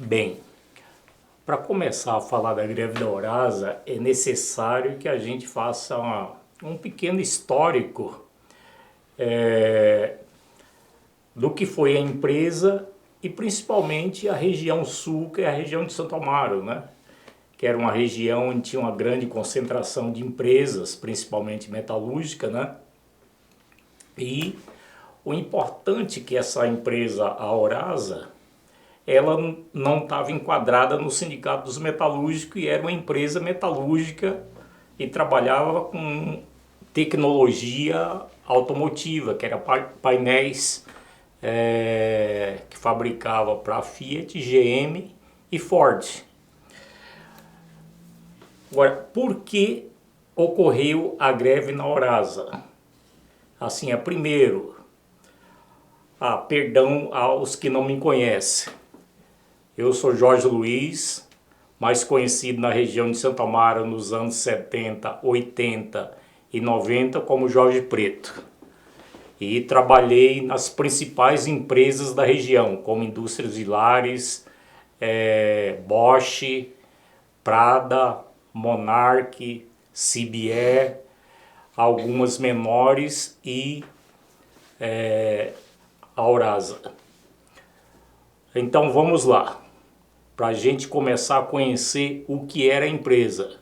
Bem, para começar a falar da greve da Eurasa, é necessário que a gente faça um pequeno histórico do que foi a empresa e principalmente a região sul, que é a região de Santo Amaro, né? Que era uma região onde tinha uma grande concentração de empresas, principalmente metalúrgica, né? E o importante é que essa empresa, a Eurasa, ela não estava enquadrada no Sindicato dos Metalúrgicos e era uma empresa metalúrgica e trabalhava com tecnologia automotiva, que era painéis que fabricava para Fiat, GM e Ford. Agora, por que ocorreu a greve na Eurasa? Assim, primeiro, perdão aos que não me conhecem. Eu sou Jorge Luiz, mais conhecido na região de Santo Amaro nos anos 70, 80 e 90 como Jorge Preto. E trabalhei nas principais empresas da região, como Indústrias Vilares, Bosch, Prada, Monarch, CBE, algumas menores e a Eurasa. Então vamos lá, para a gente começar a conhecer o que era a empresa.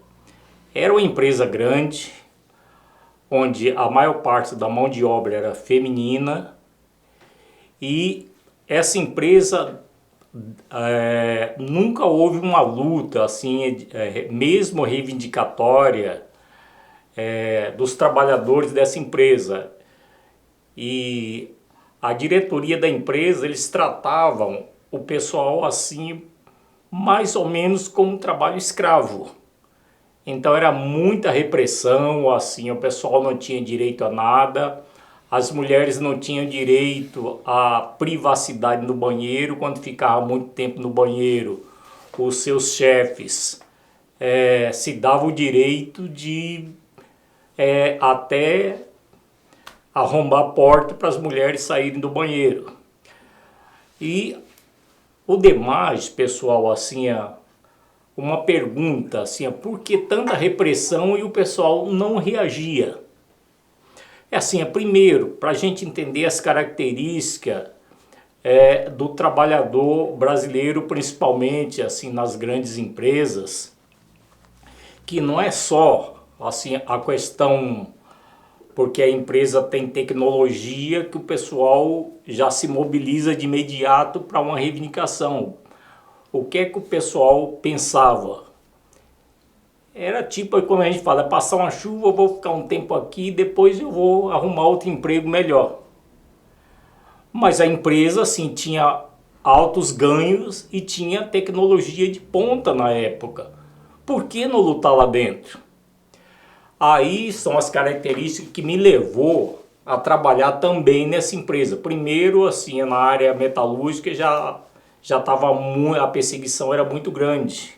Era uma empresa grande, onde a maior parte da mão de obra era feminina, e essa empresa nunca houve uma luta assim, mesmo reivindicatória, dos trabalhadores dessa empresa. E a diretoria da empresa, eles tratavam o pessoal assim, mais ou menos como um trabalho escravo. Então era muita repressão, assim, o pessoal não tinha direito a nada, as mulheres não tinham direito à privacidade no banheiro. Quando ficava muito tempo no banheiro, os seus chefes se davam o direito de até arrombar a porta para as mulheres saírem do banheiro. E o demais, pessoal, assim, uma pergunta, assim, por que tanta repressão e o pessoal não reagia? Assim, primeiro, para a gente entender as características do trabalhador brasileiro, principalmente assim nas grandes empresas, que não é só assim a questão porque a empresa tem tecnologia que o pessoal já se mobiliza de imediato para uma reivindicação. O que é que o pessoal pensava? Era tipo, como a gente fala, passar uma chuva, eu vou ficar um tempo aqui, depois eu vou arrumar outro emprego melhor. Mas a empresa, assim, tinha altos ganhos e tinha tecnologia de ponta na época. Por que não lutar lá dentro? Aí são as características que me levou a trabalhar também nessa empresa. Primeiro, assim, na área metalúrgica já estava a perseguição era muito grande.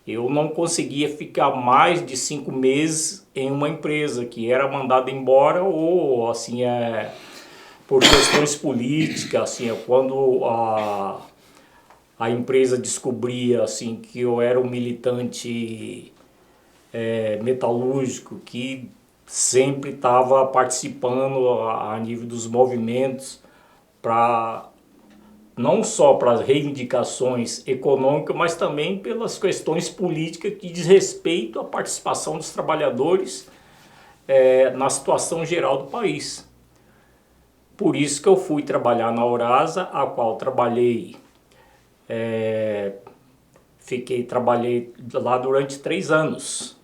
Eu não conseguia ficar mais de 5 meses em uma empresa, que era mandado embora ou assim por questões políticas, assim, quando a empresa descobria assim que eu era um militante metalúrgico que sempre estava participando a nível dos movimentos para não só para as reivindicações econômicas, mas também pelas questões políticas que diz respeito à participação dos trabalhadores na situação geral do país. Por isso que eu fui trabalhar na Eurasa, a qual trabalhei trabalhei lá durante 3 anos.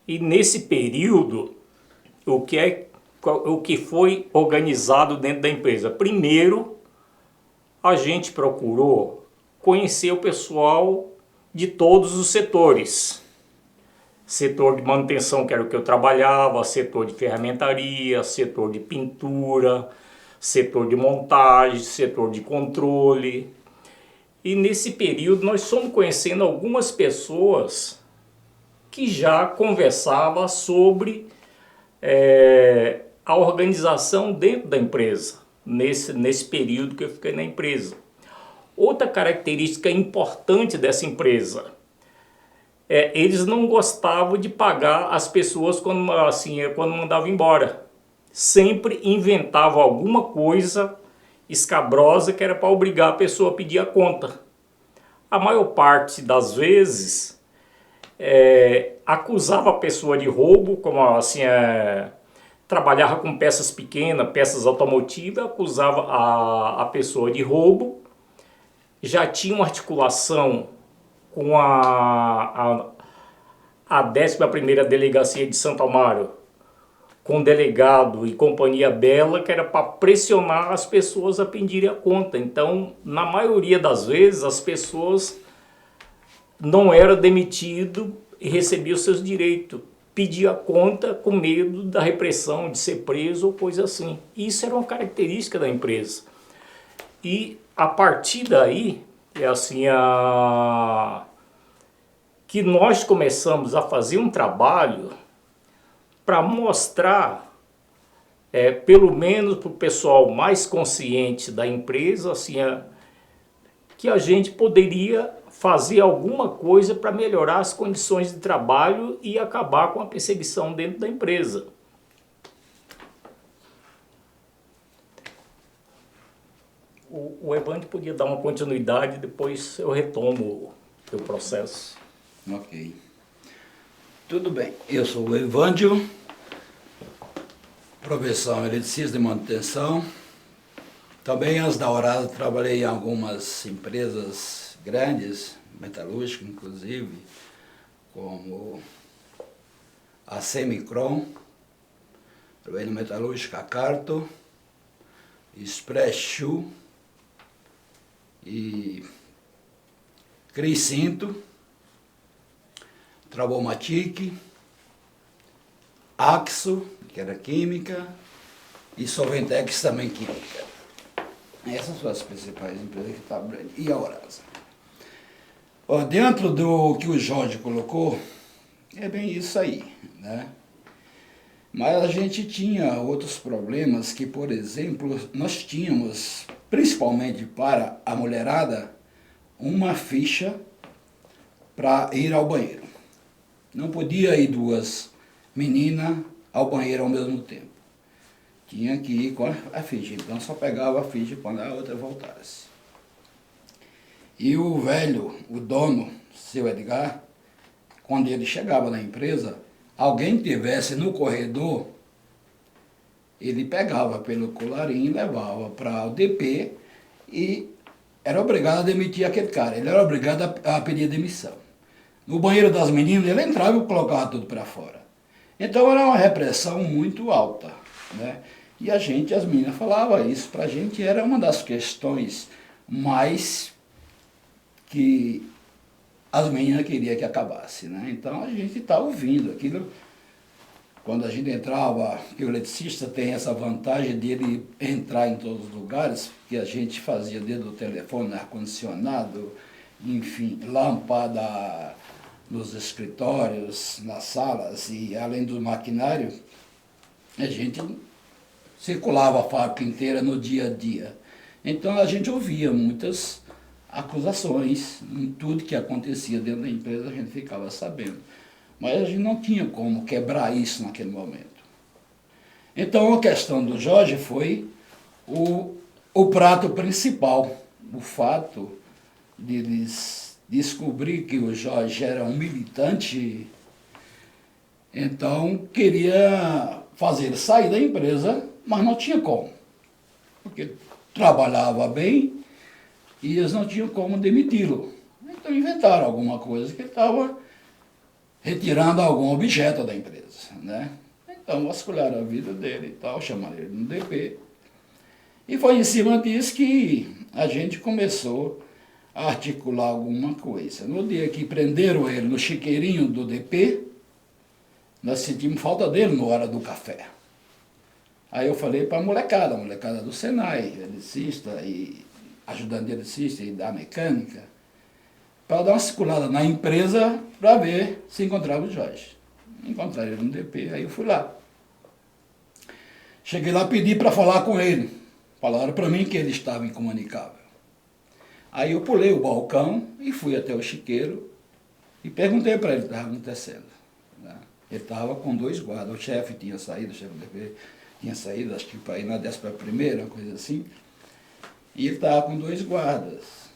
E nesse período, o que foi organizado dentro da empresa? Primeiro, a gente procurou conhecer o pessoal de todos os setores. Setor de manutenção, que era o que eu trabalhava, setor de ferramentaria, setor de pintura, setor de montagem, setor de controle. E nesse período nós fomos conhecendo algumas pessoas que já conversavam sobre a organização dentro da empresa, nesse período que eu fiquei na empresa. Outra característica importante dessa empresa eles não gostavam de pagar as pessoas quando mandavam embora. Sempre inventavam alguma coisa escabrosa que era para obrigar a pessoa a pedir a conta. A maior parte das vezes acusava a pessoa de roubo, como assim, trabalhava com peças pequenas, peças automotivas, acusava a pessoa de roubo, já tinha uma articulação com a 11ª Delegacia de Santo Amaro, com delegado e companhia bela, que era para pressionar as pessoas a pedirem a conta. Então, na maioria das vezes, as pessoas não eram demitidas e recebiam seus direitos. Pedia a conta com medo da repressão, de ser preso ou coisa assim. Isso era uma característica da empresa. E a partir daí, que nós começamos a fazer um trabalho para mostrar, pelo menos para o pessoal mais consciente da empresa, que a gente poderia fazer alguma coisa para melhorar as condições de trabalho e acabar com a perseguição dentro da empresa. O Evandro podia dar uma continuidade, depois eu retomo o processo. Ok. Tudo bem. Eu sou o Evandro, profissão eletricista de manutenção. Também antes da Aurasa trabalhei em algumas empresas grandes, metalúrgicas inclusive, como a Semicron, trabalhei no metalúrgica Carto, Express Shoe e Cricinto, Trabomatic, Axo, que era química, e Solventex também química. Essas são as principais empresas que estavam, e a Aurasa. Dentro do que o Jorge colocou, é bem isso aí, né? Mas a gente tinha outros problemas que, por exemplo, nós tínhamos, principalmente para a mulherada, uma ficha para ir ao banheiro. Não podia ir duas meninas ao banheiro ao mesmo tempo. Tinha que ir com a ficha, então só pegava a ficha quando a outra voltasse. E o velho, o dono, seu Edgar, quando ele chegava na empresa, alguém tivesse no corredor, ele pegava pelo colarinho e levava para o DP e era obrigado a demitir aquele cara, ele era obrigado a pedir demissão. No banheiro das meninas, ele entrava e colocava tudo para fora. Então era uma repressão muito alta, né? E as meninas falavam isso, para a gente era uma das questões mais que as meninas queriam que acabasse, né? Então a gente está ouvindo aquilo. Quando a gente entrava, que o eletricista tem essa vantagem de ele entrar em todos os lugares, que a gente fazia desde o telefone, ar-condicionado, enfim, lâmpada nos escritórios, nas salas, e além do maquinário, a gente circulava a fábrica inteira no dia a dia. Então a gente ouvia muitas acusações em tudo que acontecia dentro da empresa, a gente ficava sabendo. Mas a gente não tinha como quebrar isso naquele momento. Então a questão do Jorge foi o prato principal, o fato de eles descobrir que o Jorge era um militante, então queria fazer ele sair da empresa, mas não tinha como, porque trabalhava bem e eles não tinham como demiti-lo. Então inventaram alguma coisa que ele estava retirando algum objeto da empresa, né? Então vasculharam a vida dele e tal, chamaram ele no DP. E foi em cima disso que a gente começou a articular alguma coisa. No dia que prenderam ele no chiqueirinho do DP, nós sentimos falta dele na hora do café. Aí eu falei para a molecada do Senai, eletricista e ajudante de eletricista e da mecânica, para dar uma circulada na empresa para ver se encontrava o Jorge. Encontraram ele no DP, aí eu fui lá. Cheguei lá, pedi para falar com ele. Falaram para mim que ele estava incomunicável. Aí eu pulei o balcão e fui até o chiqueiro e perguntei para ele o que estava acontecendo. Né? Ele estava com 2 guardas, o chefe tinha saído, o chefe do DP tinha saído, acho que para ir na 11ª, uma coisa assim, e ele estava com 2 guardas.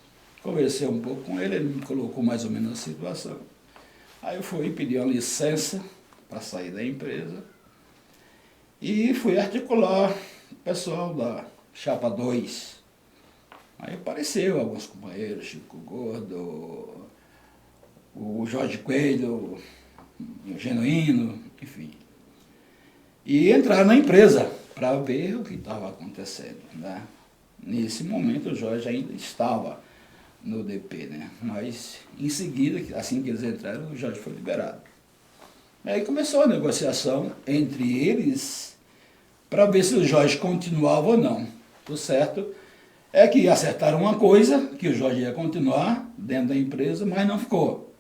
Conversei um pouco com ele, ele me colocou mais ou menos a situação. Aí eu fui pedir uma licença para sair da empresa e fui articular o pessoal da Chapa 2. Aí apareceu alguns companheiros, Chico Gordo, o Jorge Coelho, o Genuíno, enfim. E entrar na empresa para ver o que estava acontecendo. Né? Nesse momento o Jorge ainda estava no DP, né? Mas em seguida, assim que eles entraram, o Jorge foi liberado. Aí começou a negociação entre eles para ver se o Jorge continuava ou não. O certo é que acertaram uma coisa, que o Jorge ia continuar dentro da empresa, mas não ficou.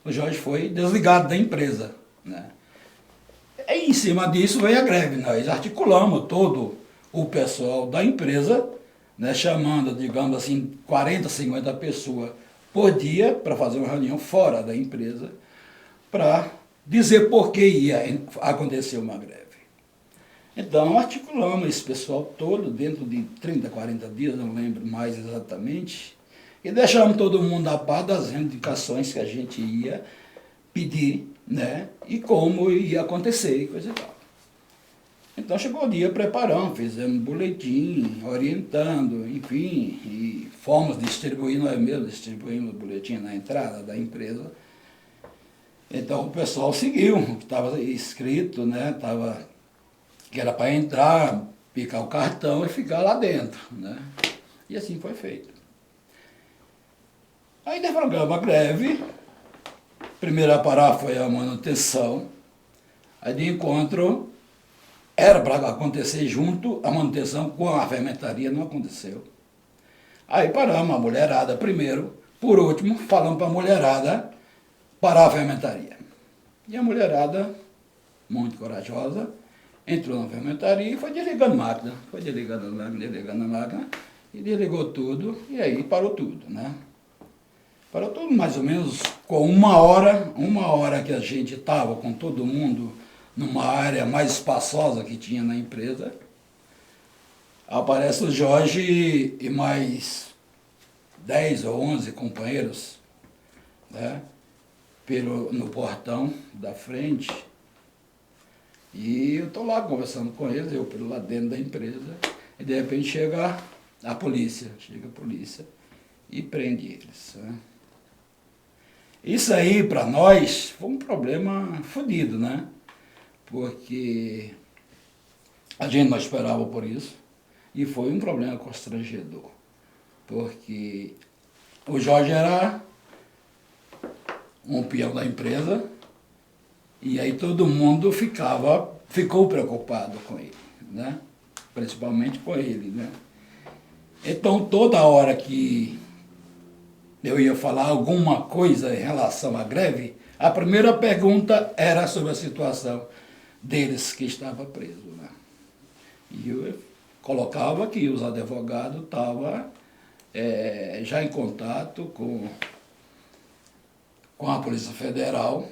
O Jorge foi desligado da empresa. Né? E em cima disso veio a greve. Nós articulamos todo o pessoal da empresa, né, chamando, digamos assim, 40, 50 pessoas por dia para fazer uma reunião fora da empresa para dizer por que ia acontecer uma greve. Então, articulamos esse pessoal todo dentro de 30, 40 dias, não lembro mais exatamente, e deixamos todo mundo a par das reivindicações que a gente ia pedir, né, e como ia acontecer e coisa e tal. Então chegou o dia, preparamos, fizemos boletim, orientando, enfim, e fomos distribuindo, nós mesmos distribuímos o boletim na entrada da empresa. Então o pessoal seguiu o que estava escrito, né, que era para entrar, picar o cartão e ficar lá dentro. Né? E assim foi feito. Aí deflagramos a greve, primeira parada foi a manutenção, aí de encontro era para acontecer junto a manutenção com a fermentaria, não aconteceu. Aí paramos a mulherada primeiro, por último, falamos para a mulherada parar a fermentaria. E a mulherada, muito corajosa, entrou na fermentaria e foi desligando a máquina. Foi desligando a máquina, e desligou tudo, e aí parou tudo, né? Parou tudo mais ou menos com uma hora que a gente estava com todo mundo numa área mais espaçosa que tinha na empresa. Aparece o Jorge e mais 10 ou 11 companheiros, né, no portão da frente. E eu estou lá conversando com eles, eu pelo lado dentro da empresa, e de repente chega a polícia e prende eles. Né? Isso aí, para nós, foi um problema fodido, né? Porque a gente não esperava por isso, e foi um problema constrangedor, porque o Jorge era um peão da empresa, e aí todo mundo ficou preocupado com ele, né? Principalmente com ele. Né? Então toda hora que eu ia falar alguma coisa em relação à greve, a primeira pergunta era sobre a situação deles que estava preso. Né? E eu colocava que os advogados estavam já em contato com a Polícia Federal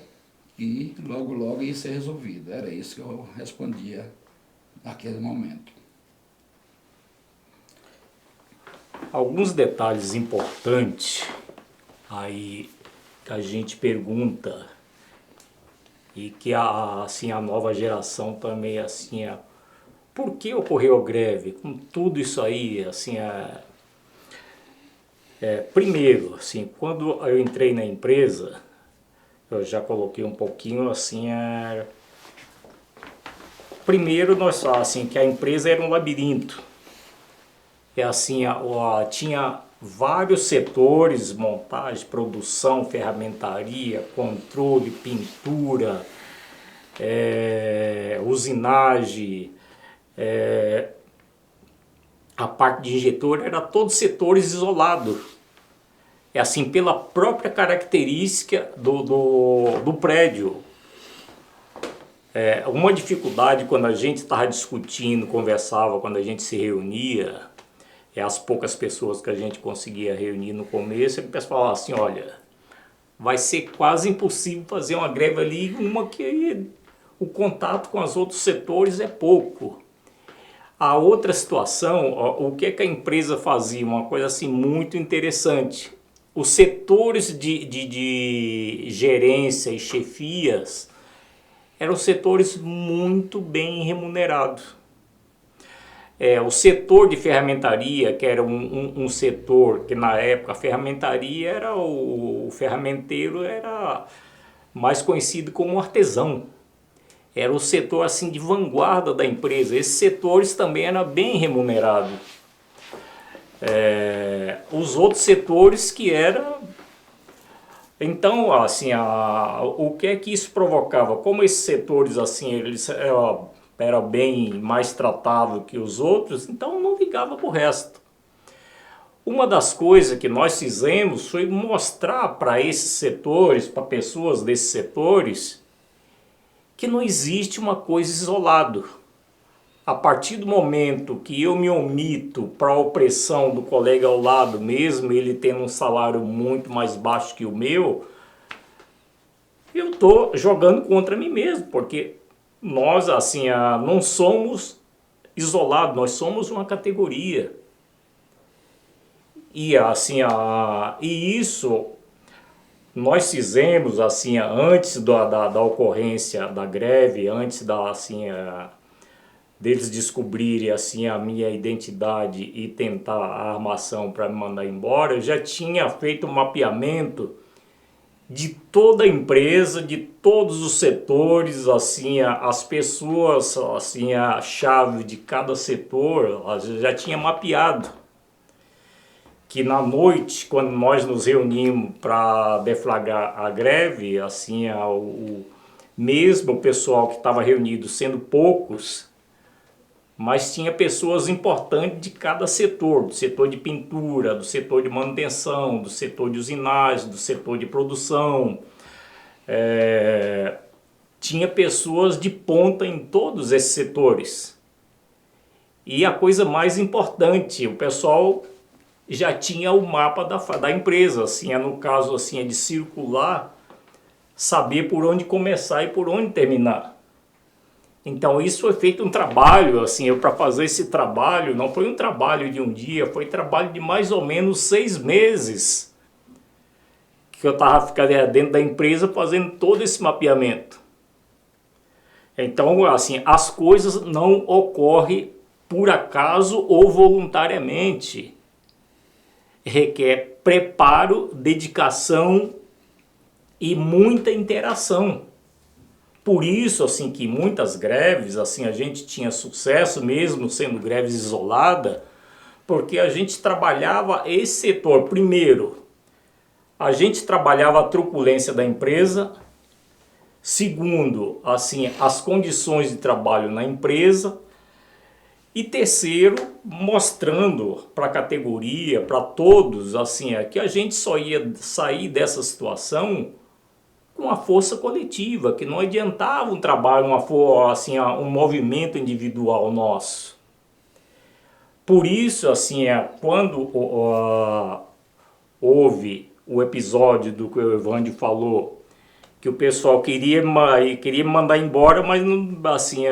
e logo ia ser resolvido. Era isso que eu respondia naquele momento. Alguns detalhes importantes aí que a gente pergunta e que assim, a nova geração também assim, por que ocorreu a greve? Com tudo isso aí, assim, primeiro, assim, quando eu entrei na empresa, eu já coloquei um pouquinho assim, primeiro nós falamos assim, que a empresa era um labirinto. Assim, tinha vários setores, montagem, produção, ferramentaria, controle, pintura, usinagem, a parte de injetor, era todos setores isolados. Assim, pela própria característica do prédio. Uma dificuldade quando a gente estava discutindo, conversava, quando a gente se reunia, as poucas pessoas que a gente conseguia reunir no começo, o pessoal falava assim, olha, vai ser quase impossível fazer uma greve ali, uma que o contato com os outros setores é pouco. A outra situação, o que a empresa fazia? Uma coisa assim muito interessante. Os setores de gerência e chefias eram setores muito bem remunerados. O setor de ferramentaria, que era um setor que na época a ferramentaria era o ferramenteiro era mais conhecido como artesão. Era o setor assim de vanguarda da empresa. Esses setores também eram bem remunerados. Os outros setores que era... Então, assim, o que é que isso provocava? Como esses setores assim, eles era bem mais tratável que os outros, então não ligava para o resto. Uma das coisas que nós fizemos foi mostrar para esses setores, para pessoas desses setores, que não existe uma coisa isolada. A partir do momento que eu me omito para a opressão do colega ao lado, mesmo ele tendo um salário muito mais baixo que o meu, eu estou jogando contra mim mesmo, porque nós assim, não somos isolados, nós somos uma categoria. E assim, e isso nós fizemos assim, antes da ocorrência da greve, antes deles descobrirem assim, a minha identidade e tentar a armação para me mandar embora, eu já tinha feito um mapeamento de toda a empresa, de todos os setores, assim, as pessoas, assim, a chave de cada setor, já tinha mapeado. Que na noite, quando nós nos reunimos para deflagrar a greve, assim, mesmo o pessoal que estava reunido sendo poucos, mas tinha pessoas importantes de cada setor, do setor de pintura, do setor de manutenção, do setor de usinagem, do setor de produção. Tinha pessoas de ponta em todos esses setores. E a coisa mais importante, o pessoal já tinha o mapa da empresa, assim, no caso assim, de circular, saber por onde começar e por onde terminar. Então isso foi feito um trabalho, assim, para fazer esse trabalho, não foi um trabalho de um dia, foi trabalho de mais ou menos 6 meses que eu estava ficando dentro da empresa fazendo todo esse mapeamento. Então, assim, as coisas não ocorrem por acaso ou voluntariamente. Requer preparo, dedicação e muita interação. Por isso, assim, que muitas greves, assim, a gente tinha sucesso mesmo sendo greves isoladas, porque a gente trabalhava esse setor. Primeiro, a gente trabalhava a truculência da empresa. Segundo, assim, as condições de trabalho na empresa. E terceiro, mostrando para a categoria, para todos, assim, que a gente só ia sair dessa situação com a força coletiva, que não adiantava um trabalho, assim, um movimento individual nosso. Por isso, assim, quando houve o episódio do que o Evandro falou, que o pessoal queria me mandar embora, mas não, assim,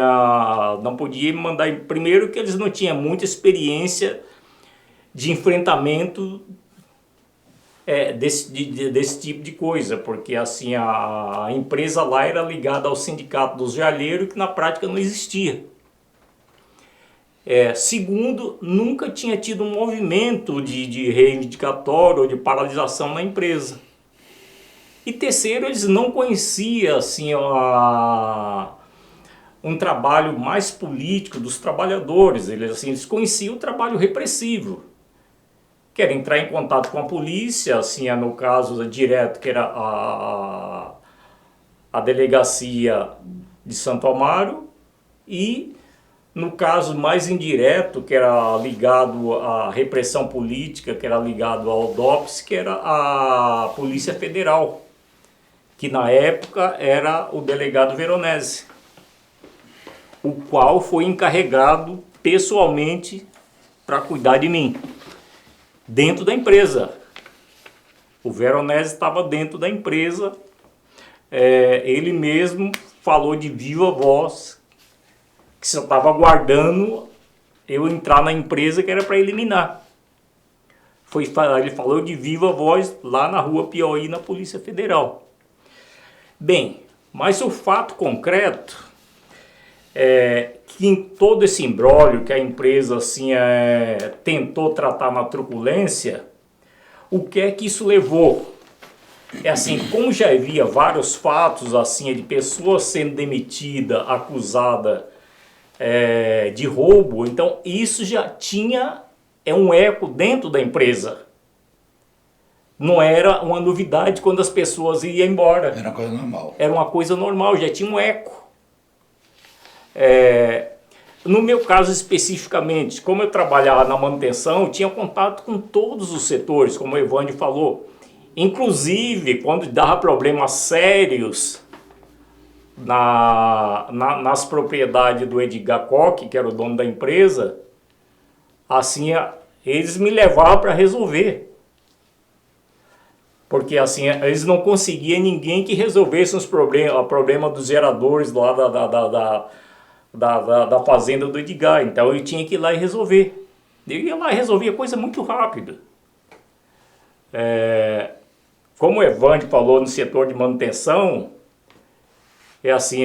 não podia me mandar. Primeiro que eles não tinham muita experiência de enfrentamento desse tipo de coisa, porque assim, a empresa lá era ligada ao sindicato dos joalheiros, que na prática não existia. Segundo, nunca tinha tido um movimento de reivindicatório ou de paralisação na empresa. E terceiro, eles não conheciam assim, um trabalho mais político dos trabalhadores. Eles conheciam o trabalho repressivo, que era entrar em contato com a polícia, assim, no caso direto, que era a delegacia de Santo Amaro, e no caso mais indireto, que era ligado à repressão política, que era ligado ao DOPS, que era a Polícia Federal, que na época era o delegado Veronese, o qual foi encarregado pessoalmente para cuidar de mim. dentro da empresa. O Veronese estava dentro da empresa, ele mesmo falou de viva voz que só estava aguardando eu entrar na empresa que era para eliminar. Ele falou de viva voz lá na Rua Piauí, na Polícia Federal. Bem, mas o fato concreto é que em todo esse imbróglio que a empresa assim, tentou tratar na truculência, o que é que isso levou? É assim, como já havia vários fatos assim de pessoas sendo demitida, acusada de roubo, então isso já tinha um eco dentro da empresa. Não era uma novidade quando as pessoas iam embora. Era uma coisa normal. Era uma coisa normal, já tinha um eco. No meu caso especificamente, como eu trabalhava na manutenção, eu tinha contato com todos os setores, como o Evandro falou. Inclusive, quando dava problemas sérios nas propriedades do Edgar Koch, que era o dono da empresa, assim, eles me levavam para resolver. Porque assim, eles não conseguiam ninguém que resolvesse o problema dos geradores lá da fazenda do Edgar. Então eu tinha que ir lá e resolver. Eu ia lá e resolvia coisa muito rápida. Como o Evandro falou no setor de manutenção, assim,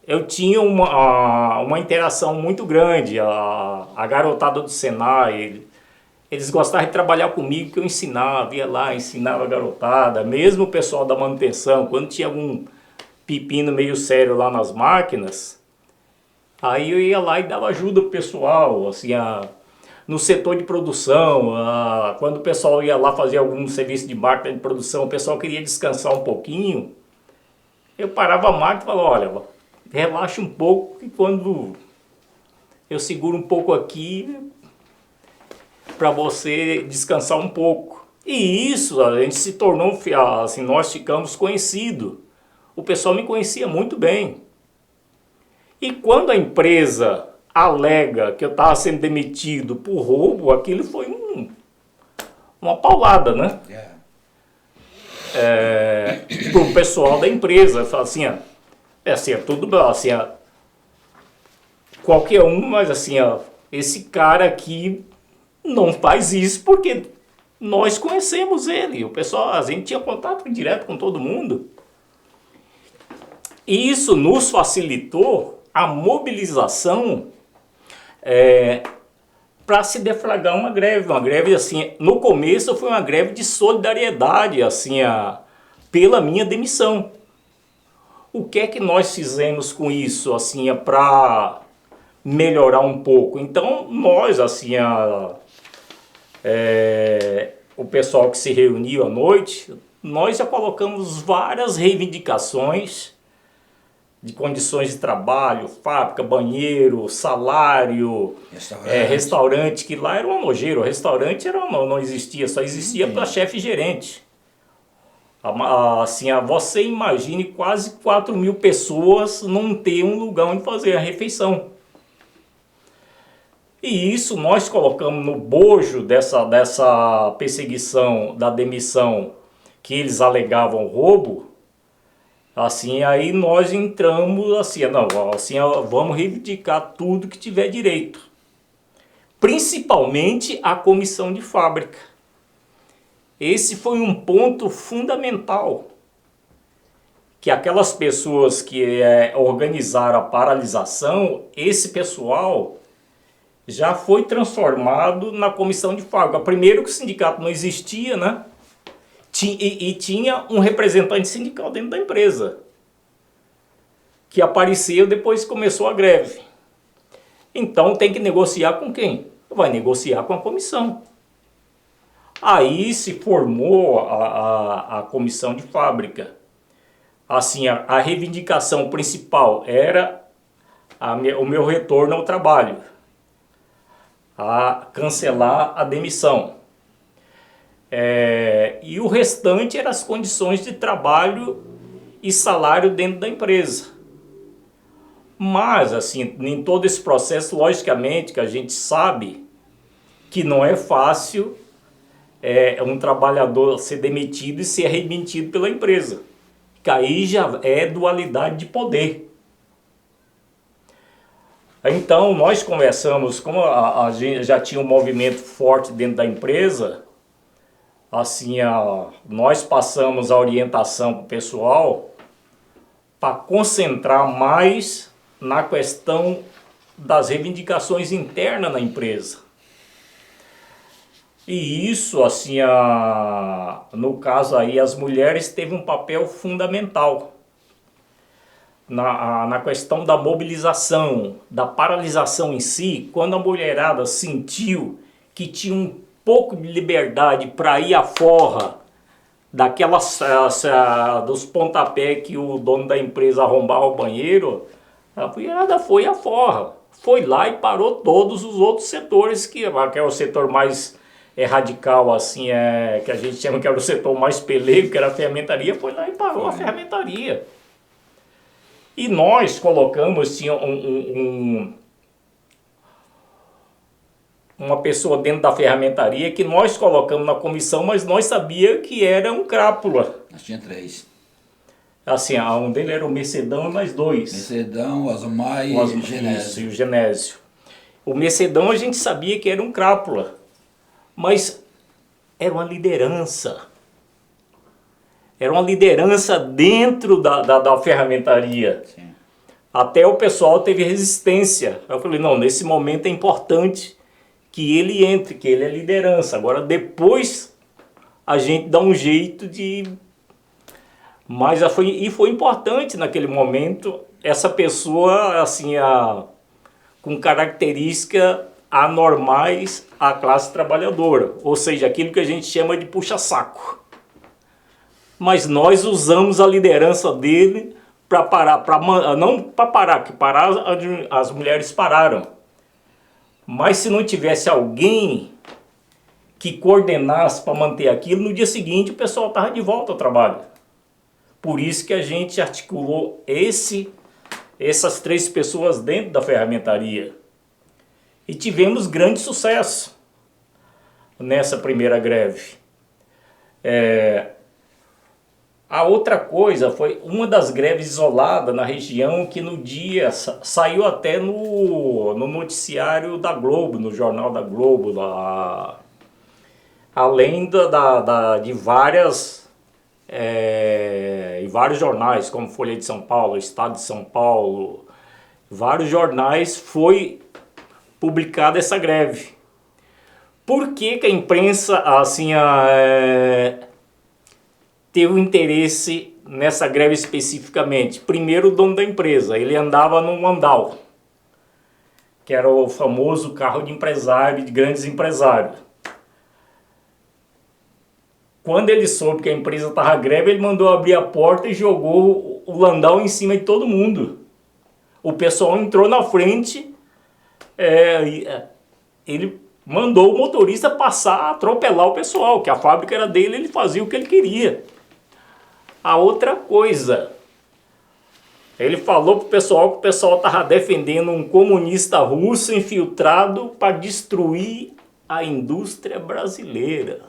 eu tinha uma interação muito grande. A garotada do Senai, eles gostavam de trabalhar comigo, que eu ensinava, ia lá, ensinava a garotada, mesmo o pessoal da manutenção, quando tinha algum pepino meio sério lá nas máquinas, aí eu ia lá e dava ajuda pro pessoal, assim, no setor de produção, quando o pessoal ia lá fazer algum serviço de máquina de produção, o pessoal queria descansar um pouquinho, eu parava a máquina e falava, olha, relaxa um pouco, que quando eu seguro um pouco aqui, para você descansar um pouco. E isso a gente se tornou, assim, nós ficamos conhecidos. O pessoal me conhecia muito bem. E quando a empresa alega que eu estava sendo demitido por roubo, aquilo foi uma paulada, né? Para o pessoal da empresa. Fala assim, tudo assim, qualquer um, mas assim, esse cara aqui não faz isso porque nós conhecemos ele. O pessoal, a gente tinha contato direto com todo mundo. E isso nos facilitou a mobilização para se deflagrar uma greve. Uma greve assim, no começo foi uma greve de solidariedade assim, pela minha demissão. O que é que nós fizemos com isso assim, para melhorar um pouco? Então nós assim, o pessoal que se reuniu à noite, nós já colocamos várias reivindicações de condições de trabalho, fábrica, banheiro, salário, restaurante, que lá era uma nojeira. O restaurante não existia, só existia para chefe e gerente. Assim, você imagine quase 4.000 pessoas não ter um lugar onde fazer a refeição. E isso nós colocamos no bojo dessa perseguição da demissão que eles alegavam roubo. Assim, aí nós entramos assim, vamos reivindicar tudo que tiver direito. Principalmente a comissão de fábrica. Esse foi um ponto fundamental. Que aquelas pessoas que organizaram a paralisação, esse pessoal já foi transformado na comissão de fábrica. Primeiro que o sindicato não existia, né? E tinha um representante sindical dentro da empresa, que apareceu depois que começou a greve. Então tem que negociar com quem? Vai negociar com a comissão. Aí se formou a comissão de fábrica. Assim, a reivindicação principal era o meu retorno ao trabalho, a cancelar a demissão. E o restante eram as condições de trabalho e salário dentro da empresa. Mas, assim, em todo esse processo, logicamente, que a gente sabe que não é fácil um trabalhador ser demitido e ser remitido pela empresa. Que aí já é dualidade de poder. Então nós conversamos, como a gente já tinha um movimento forte dentro da empresa, assim, nós passamos a orientação para o pessoal para concentrar mais na questão das reivindicações internas na empresa. E isso, assim, no caso aí, as mulheres teve um papel fundamental na questão da mobilização, da paralisação em si. Quando a mulherada sentiu que tinha um pouco de liberdade para ir à forra dos pontapés que o dono da empresa arrombava o banheiro, a mulherada foi à forra, foi lá e parou todos os outros setores, que é o setor mais radical, assim, que a gente chama que era o setor mais pelego, que era a ferramentaria, foi lá e parou a ferramentaria. E nós colocamos, tinha uma pessoa dentro da ferramentaria que nós colocamos na comissão, mas nós sabíamos que era um crápula. Nós tinha 3. Assim, um dele era o Mercedão e mais 2. Mercedão, o Azumar e o Genésio. Isso, e o Genésio. O Mercedão a gente sabia que era um crápula, mas era uma liderança. Era uma liderança dentro da ferramentaria. Sim. Até o pessoal teve resistência. Eu falei, não, nesse momento é importante que ele entre, que ele é liderança. Agora depois a gente dá um jeito de... Mas foi importante naquele momento essa pessoa, assim, com características anormais à classe trabalhadora. Ou seja, aquilo que a gente chama de puxa-saco. Mas nós usamos a liderança dele para parar, não para parar, que parar as mulheres pararam. Mas se não tivesse alguém que coordenasse para manter aquilo, no dia seguinte o pessoal estava de volta ao trabalho. Por isso que a gente articulou essas 3 pessoas dentro da ferramentaria. E tivemos grande sucesso nessa primeira greve. A outra coisa foi uma das greves isoladas na região que no dia saiu até no noticiário da Globo, no jornal da Globo, além de vários jornais, como Folha de São Paulo, Estado de São Paulo, vários jornais foi publicada essa greve. Por que a imprensa assim teve um interesse nessa greve especificamente? Primeiro, o dono da empresa, ele andava num Landau, que era o famoso carro de empresário, de grandes empresários. Quando ele soube que a empresa estava greve, ele mandou abrir a porta e jogou o Landau em cima de todo mundo. O pessoal entrou na frente, ele mandou o motorista passar, atropelar o pessoal, que a fábrica era dele, ele fazia o que ele queria. A outra coisa, ele falou pro pessoal que o pessoal estava defendendo um comunista russo infiltrado para destruir a indústria brasileira.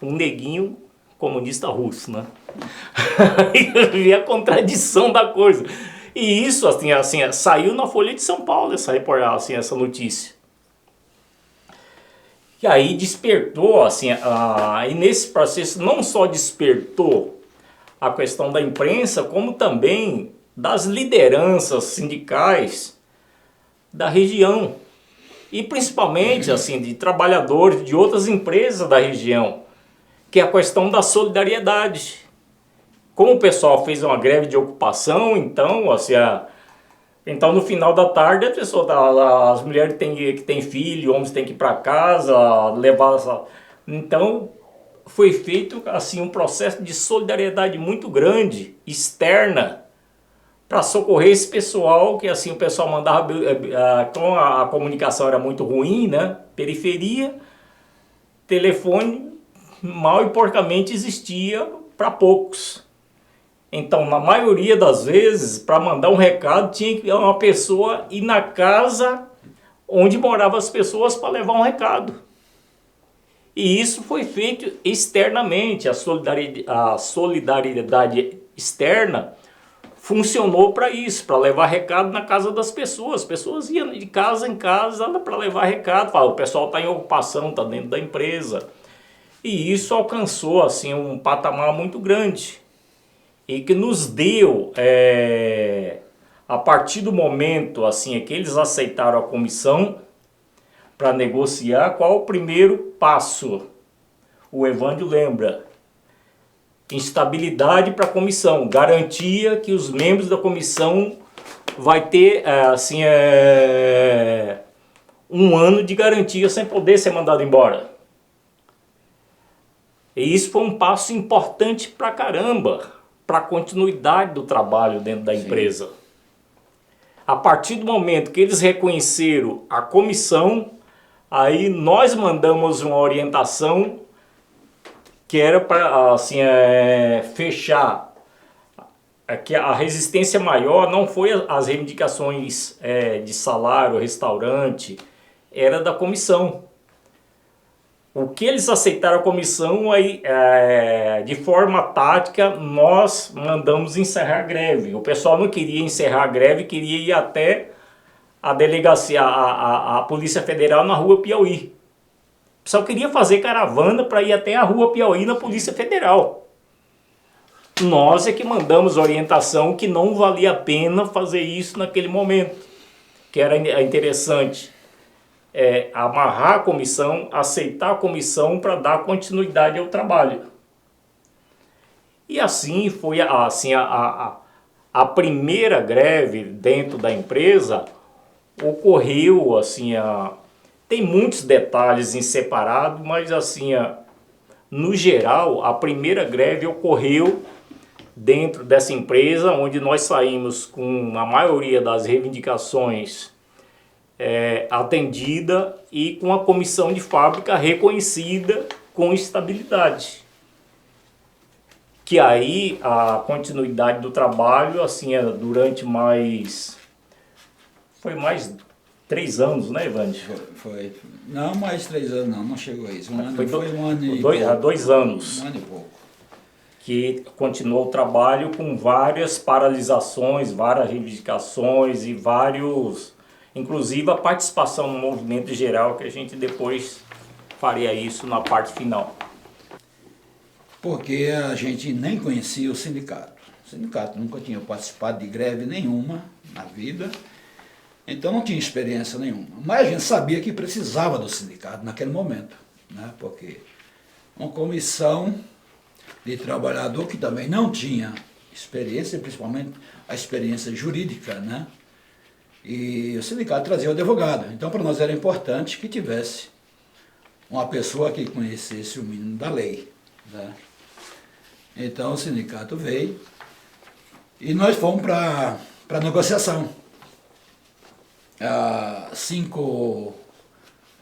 Um neguinho comunista russo, né? E a contradição da coisa. E isso, assim, saiu na Folha de São Paulo, essa notícia. E aí despertou, assim, e nesse processo não só despertou a questão da imprensa, como também das lideranças sindicais da região. E principalmente, assim, de trabalhadores de outras empresas da região, que é a questão da solidariedade. Como o pessoal fez uma greve de ocupação, então, assim, então no final da tarde a pessoa, as mulheres que têm filho, homens têm que ir para casa, levar... Então foi feito assim um processo de solidariedade muito grande, externa, para socorrer esse pessoal, que assim o pessoal mandava, como a comunicação era muito ruim, né? Periferia, telefone mal e porcamente existia para poucos. Então, na maioria das vezes, para mandar um recado, tinha que uma pessoa ir na casa onde moravam as pessoas para levar um recado. E isso foi feito externamente, a solidariedade externa funcionou para isso, para levar recado na casa das pessoas. As pessoas iam de casa em casa para levar recado, o pessoal está em ocupação, está dentro da empresa. E isso alcançou assim, um patamar muito grande e que nos deu, a partir do momento assim, que eles aceitaram a comissão para negociar, qual o primeiro passo? O Evândio lembra: instabilidade para a comissão, garantia que os membros da comissão vai ter assim, um ano de garantia sem poder ser mandado embora. E isso foi um passo importante pra caramba, para a continuidade do trabalho dentro da empresa. A partir do momento que eles reconheceram a comissão, aí nós mandamos uma orientação que era para assim, fechar. Que a resistência maior não foi as reivindicações de salário, restaurante, era da comissão. O que eles aceitaram a comissão, aí, de forma tática, nós mandamos encerrar a greve. O pessoal não queria encerrar a greve, queria ir até a delegacia, a Polícia Federal na Rua Piauí. O pessoal queria fazer caravana para ir até a Rua Piauí na Polícia Federal. Nós é que mandamos orientação que não valia a pena fazer isso naquele momento, que era interessante. Amarrar a comissão, aceitar a comissão para dar continuidade ao trabalho. E assim foi assim, a primeira greve dentro da empresa ocorreu assim, tem muitos detalhes em separado, mas assim, no geral, a primeira greve ocorreu dentro dessa empresa, onde nós saímos com a maioria das reivindicações atendida e com a comissão de fábrica reconhecida com estabilidade. Que aí a continuidade do trabalho assim, durante foi mais 3 anos, né, Evândio? Foi. Não, mais 3 anos não chegou a isso. Foi um ano e pouco. 2 anos. Um ano e pouco. Que continuou o trabalho com várias paralisações, várias reivindicações e inclusive a participação no movimento geral, que a gente depois faria isso na parte final. Porque a gente nem conhecia o sindicato. O sindicato nunca tinha participado de greve nenhuma na vida, então não tinha experiência nenhuma. Mas a gente sabia que precisava do sindicato naquele momento, né? Porque uma comissão de trabalhador que também não tinha experiência, principalmente a experiência jurídica, né? E o sindicato trazia o advogado. Então, para nós era importante que tivesse uma pessoa que conhecesse o mínimo da lei, né? Então, o sindicato veio e nós fomos para a negociação. 5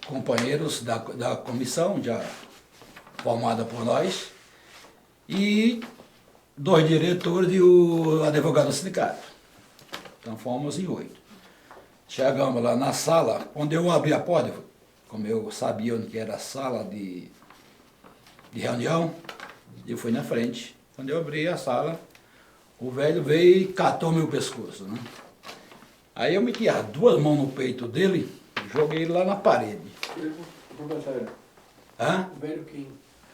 companheiros da comissão, já formada por nós, e 2 diretores e o advogado do sindicato. Então, fomos em 8. Chegamos lá na sala, quando eu abri a porta, como eu sabia onde era a sala de reunião, eu fui na frente. Quando eu abri a sala, o velho veio e catou meu pescoço, né? Aí eu meti as 2 mãos no peito dele, joguei ele lá na parede. Hã? O velho quem?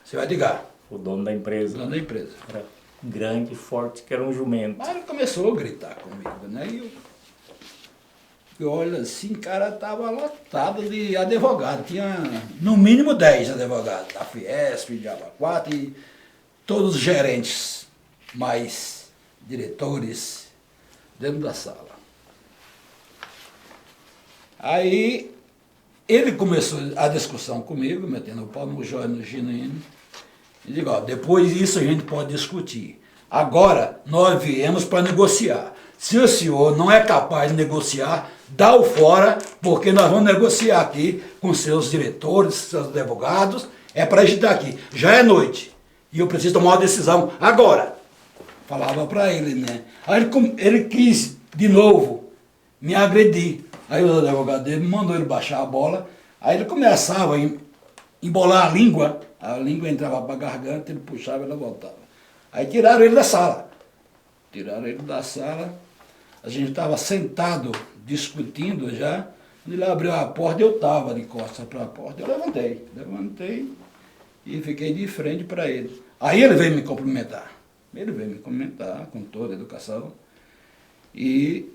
Você vai ligar. O dono da empresa. O dono da empresa. Era grande e forte, que era um jumento. Aí ele começou a gritar comigo, né? E eu olho assim, cara, tava lotado de advogado. Tinha no mínimo 10 advogados, da Fiesp, de Abaquate, e todos os gerentes, mais diretores, dentro da sala. Aí ele começou a discussão comigo, metendo o pau no Jóio, no Genuíno. E digo, ó, depois disso a gente pode discutir. Agora nós viemos para negociar. Se o senhor não é capaz de negociar, dá o fora, porque nós vamos negociar aqui com seus diretores, seus advogados. É para a gente estar aqui. Já é noite. E eu preciso tomar uma decisão agora. Falava para ele, né? Aí ele quis, de novo, me agredir. Aí o advogado dele mandou ele baixar a bola. Aí ele começava a embolar a língua entrava para a garganta, ele puxava e ela voltava. Aí tiraram ele da sala. Tiraram ele da sala, a gente estava sentado, discutindo já, quando ele abriu a porta, eu estava de costas para a porta, eu levantei e fiquei de frente para ele. Aí ele veio me cumprimentar, com toda a educação, e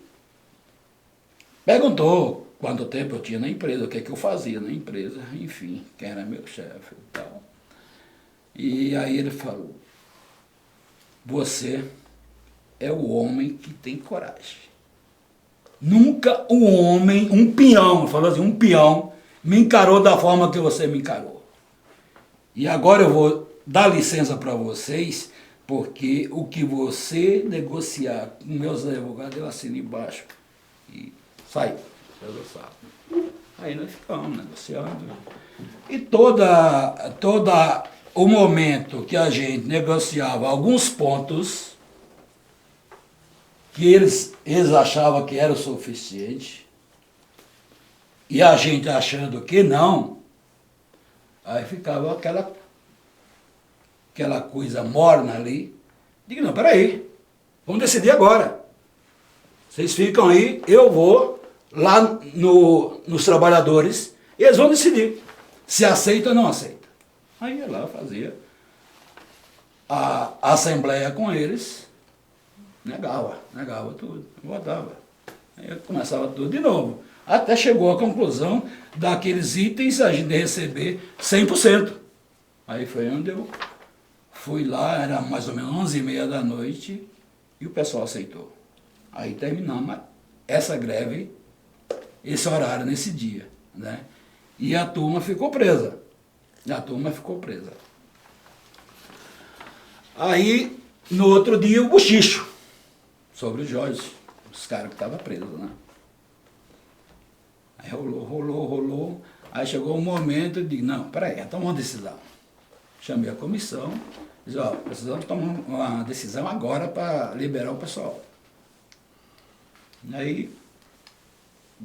perguntou quanto tempo eu tinha na empresa, o que é que eu fazia na empresa, enfim, quem era meu chefe e tal. E aí ele falou, você é o homem que tem coragem. Nunca um homem, um peão, falou assim, um peão, me encarou da forma que você me encarou. E agora eu vou dar licença para vocês, porque o que você negociar com meus advogados, eu assino embaixo. E sai. Aí nós ficamos negociando. E todo o momento que a gente negociava alguns pontos, que eles achavam que era o suficiente, e a gente achando que não, aí ficava aquela coisa morna ali. Digo, não, peraí, vamos decidir agora. Vocês ficam aí, eu vou lá nos trabalhadores, e eles vão decidir se aceita ou não aceita. Aí ia lá, fazia a assembleia com eles, negava tudo, votava. Aí começava tudo de novo. Até chegou à conclusão daqueles itens a gente receber 100%. Aí foi onde eu fui lá, era mais ou menos 11h30 da noite, e o pessoal aceitou. Aí terminamos essa greve, esse horário, nesse dia, né? E a turma ficou presa. Aí, no outro dia, o bochicho sobre o Jorge, os caras que estavam presos, né? Aí rolou. Aí chegou um momento de, não, peraí, tomar uma decisão. Chamei a comissão, disse, ó, precisamos tomar uma decisão agora para liberar o pessoal. Aí,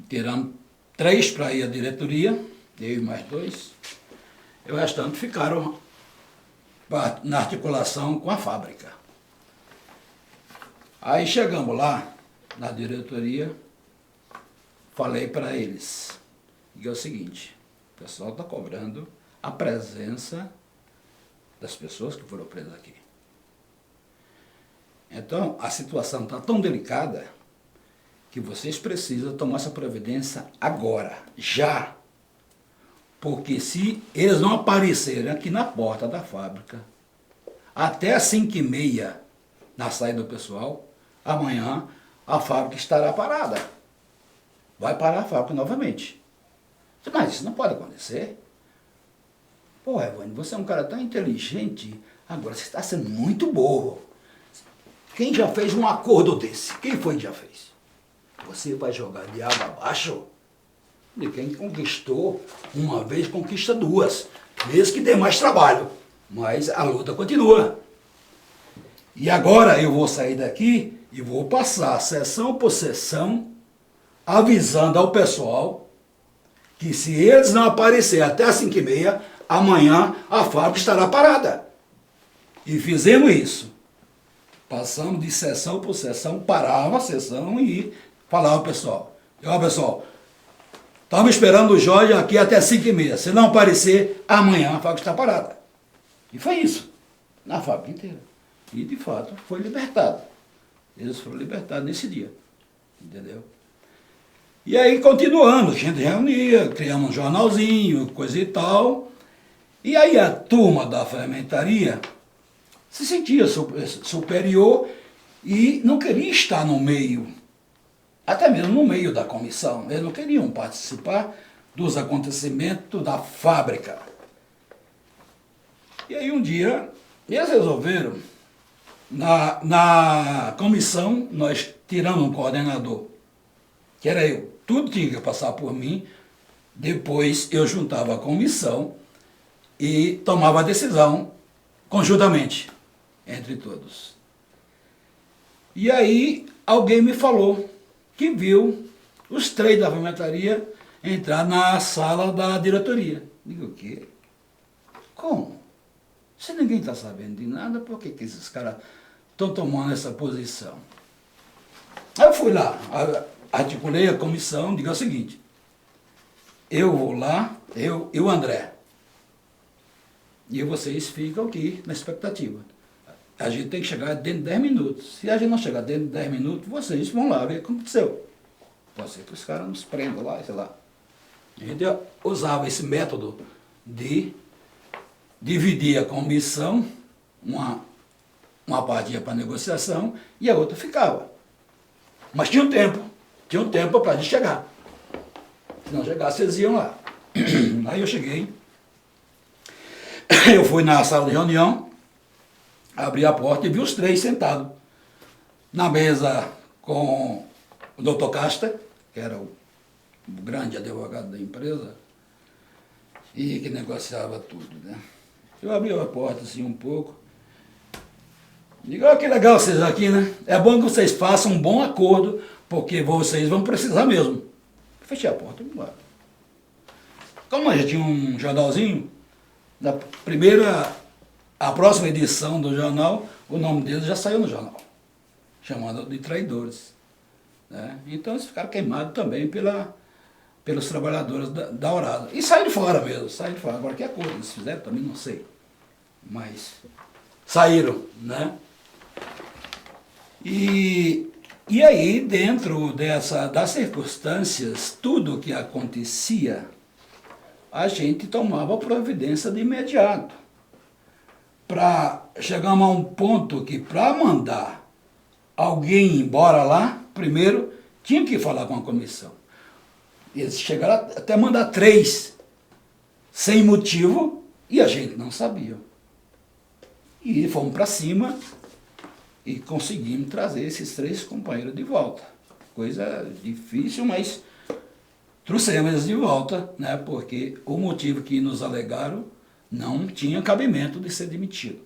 tiramos 3 para ir à diretoria, eu e mais 2, e o restante ficaram na articulação com a fábrica. Aí chegamos lá, na diretoria, falei para eles, que é o seguinte, o pessoal está cobrando a presença das pessoas que foram presas aqui. Então, a situação está tão delicada que vocês precisam tomar essa providência agora, já. Porque se eles não aparecerem aqui na porta da fábrica, até às 5h30, na saída do pessoal, amanhã a fábrica estará parada. Vai parar a fábrica novamente. Mas isso não pode acontecer. Pô, Evânio, você é um cara tão inteligente, agora você está sendo muito burro. Quem já fez um acordo desse? Quem foi que já fez? Você vai jogar de água abaixo? De quem conquistou uma vez, conquista 2. Mesmo que dê mais trabalho. Mas a luta continua. E agora eu vou sair daqui e vou passar sessão por sessão, avisando ao pessoal que se eles não aparecerem até as 5h30, amanhã a fábrica estará parada. E fizemos isso. Passamos de sessão por sessão, parava a sessão e falava ao pessoal. Ó, pessoal, estamos esperando o Jorge aqui até 5h30. Se não aparecer, amanhã a fábrica está parada. E foi isso, na fábrica inteira. E, de fato, foi libertado. Eles foram libertados nesse dia, entendeu? E aí, continuando, a gente reunia, criamos um jornalzinho, coisa e tal. E aí a turma da fermentaria se sentia superior e não queria estar no meio, até mesmo no meio da comissão. Eles não queriam participar dos acontecimentos da fábrica. E aí um dia, eles resolveram, na comissão, nós tiramos um coordenador, que era eu. Tudo tinha que passar por mim, depois eu juntava a comissão e tomava a decisão conjuntamente, entre todos. E aí alguém me falou que viu os 3 da fermentaria entrar na sala da diretoria. Digo, o quê? como? Se ninguém está sabendo de nada, por que esses caras estão tomando essa posição? Aí eu fui lá, articulei a comissão, digo o seguinte, eu vou lá, eu e o André, e vocês ficam aqui na expectativa. A gente tem que chegar dentro de 10 minutos. Se a gente não chegar dentro de 10 minutos, vocês vão lá ver o que aconteceu. Pode ser que os caras nos prendam lá, sei lá. A gente usava esse método de dividir a comissão, uma parte ia para negociação e a outra ficava. Mas tinha um tempo para gente chegar. Se não chegasse, eles iam lá. Aí eu cheguei, eu fui na sala de reunião, abri a porta e vi os três sentados na mesa com o doutor Casta, que era o grande advogado da empresa, e que negociava tudo, né? Eu abri a porta assim um pouco, digo, que legal vocês aqui, né? É bom que vocês façam um bom acordo, porque vocês vão precisar mesmo. Fechei a porta e vim embora. Como a gente tinha um jornalzinho, a próxima edição do jornal, o nome deles já saiu no jornal, chamado de traidores. Né? Então eles ficaram queimados também pelos trabalhadores da Aurasa. E saíram fora mesmo, saíram fora. Agora que acordo eles fizeram também não sei. Mas saíram, né? E aí, dentro das circunstâncias, tudo o que acontecia, a gente tomava providência de imediato. Chegamos a um ponto que para mandar alguém embora lá, primeiro tinha que falar com a comissão. Eles chegaram até mandar 3, sem motivo, e a gente não sabia. E fomos para cima e conseguimos trazer esses 3 companheiros de volta. Coisa difícil, mas trouxemos eles de volta, né, porque o motivo que nos alegaram não tinha cabimento de ser demitido.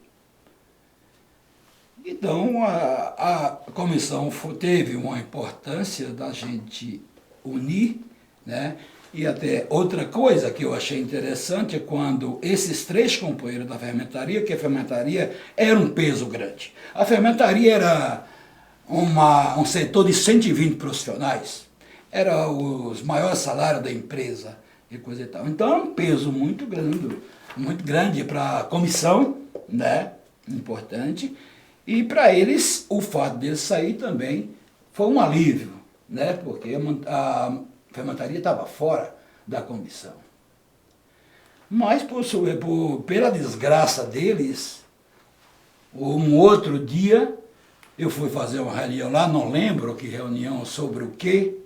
Então, a comissão teve uma importância da gente unir, né? E até outra coisa que eu achei interessante é quando esses 3 companheiros da fermentaria, que a fermentaria era um peso grande. A fermentaria era um setor de 120 profissionais, era os maiores salários da empresa e coisa e tal. Então, é um peso muito grande para a comissão, né? Importante. E para eles, o fato deles sair também foi um alívio, né? Porque a fermentaria estava fora da comissão. Mas pela desgraça deles, um outro dia, eu fui fazer uma reunião lá, não lembro que reunião sobre o quê,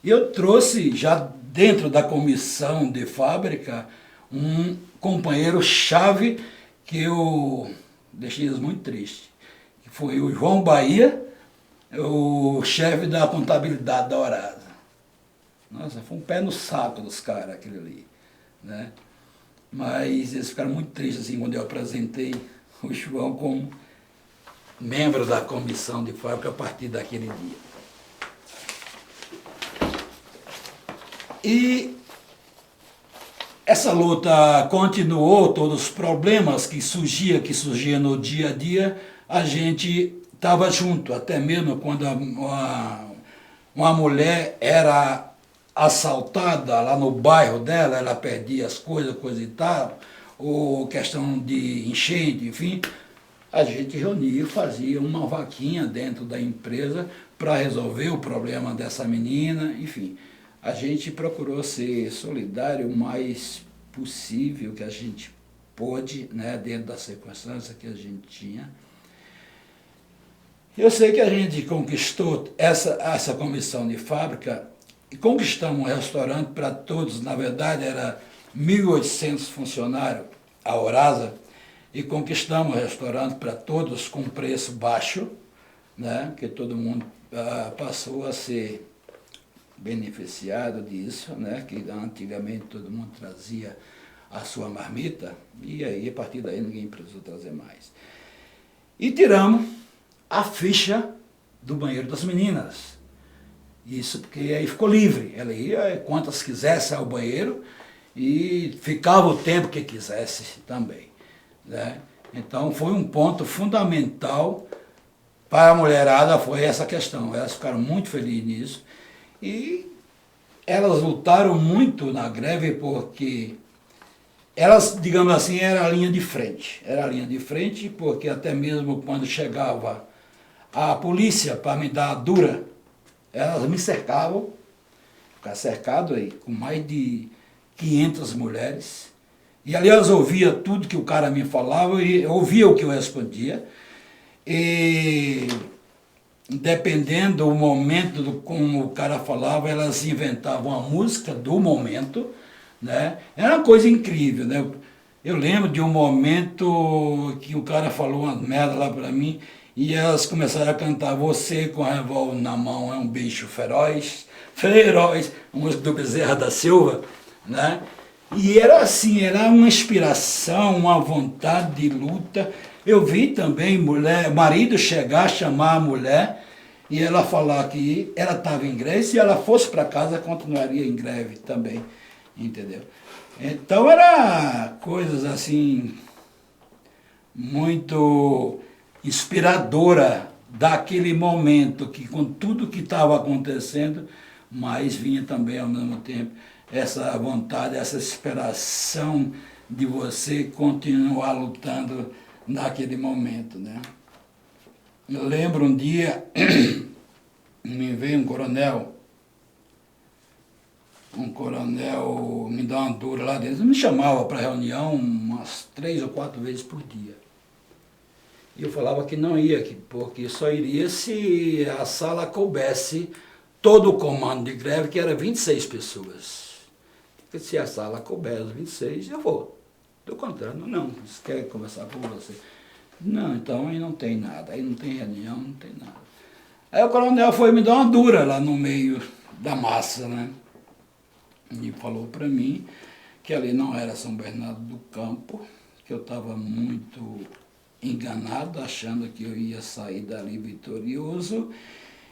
e eu trouxe já dentro da comissão de fábrica um companheiro-chave que eu deixei eles muito tristes. Foi o João Bahia, o chefe da contabilidade da Aurasa. Nossa, foi um pé no saco dos caras, aquele ali, né? Mas eles ficaram muito tristes assim, quando eu apresentei o João como membro da comissão de fábrica a partir daquele dia. E essa luta continuou, todos os problemas que surgiam no dia a dia, a gente estava junto, até mesmo quando uma mulher era assaltada lá no bairro dela, ela perdia as coisa e tal, ou questão de enchente, enfim, a gente reunia, fazia uma vaquinha dentro da empresa para resolver o problema dessa menina, enfim. A gente procurou ser solidário o mais possível que a gente pôde, né, dentro da circunstância que a gente tinha. Eu sei que a gente conquistou essa comissão de fábrica e conquistamos um restaurante para todos, na verdade era 1.800 funcionários, a Aurasa, e conquistamos o restaurante para todos com preço baixo, né, que todo mundo passou a ser beneficiado disso, né, que antigamente todo mundo trazia a sua marmita, e aí a partir daí ninguém precisou trazer mais. E tiramos a ficha do banheiro das meninas. Isso porque aí ficou livre, ela ia quantas quisesse ao banheiro, e ficava o tempo que quisesse também, né? Então foi um ponto fundamental para a mulherada, foi essa questão. Elas ficaram muito felizes nisso e elas lutaram muito na greve porque elas, digamos assim, era a linha de frente. Era a linha de frente porque até mesmo quando chegava a polícia para me dar a dura, elas me cercavam, ficava cercado aí com mais de 500 mulheres. E ali elas ouviam tudo que o cara me falava e ouvia o que eu respondia. E dependendo do momento, do como o cara falava, elas inventavam a música do momento, né? Era uma coisa incrível, né? Eu lembro de um momento que o cara falou uma merda lá pra mim e elas começaram a cantar "Você com a revólver na mão é um bicho feroz", feroz, a música do Bezerra da Silva, né? E era assim, era uma inspiração, uma vontade de luta. Eu vi também marido chegar, chamar a mulher e ela falar que ela estava em greve, se ela fosse para casa continuaria em greve também, entendeu? Então era coisas assim muito inspiradora daquele momento, que com tudo que estava acontecendo, mas vinha também ao mesmo tempo essa vontade, essa inspiração de você continuar lutando naquele momento, né? Eu lembro um dia, me veio um coronel me dá uma dura lá dentro, me chamava para reunião umas 3 ou 4 vezes por dia. E eu falava que não ia, porque só iria se a sala coubesse todo o comando de greve, que era 26 pessoas. Porque se a sala couber os 26, eu vou. Do contrário, não, eles querem conversar com você. Não, então aí não tem nada, aí não tem reunião, não tem nada. Aí o coronel foi me dar uma dura lá no meio da massa, né? E falou para mim que ali não era São Bernardo do Campo, que eu estava muito enganado, achando que eu ia sair dali vitorioso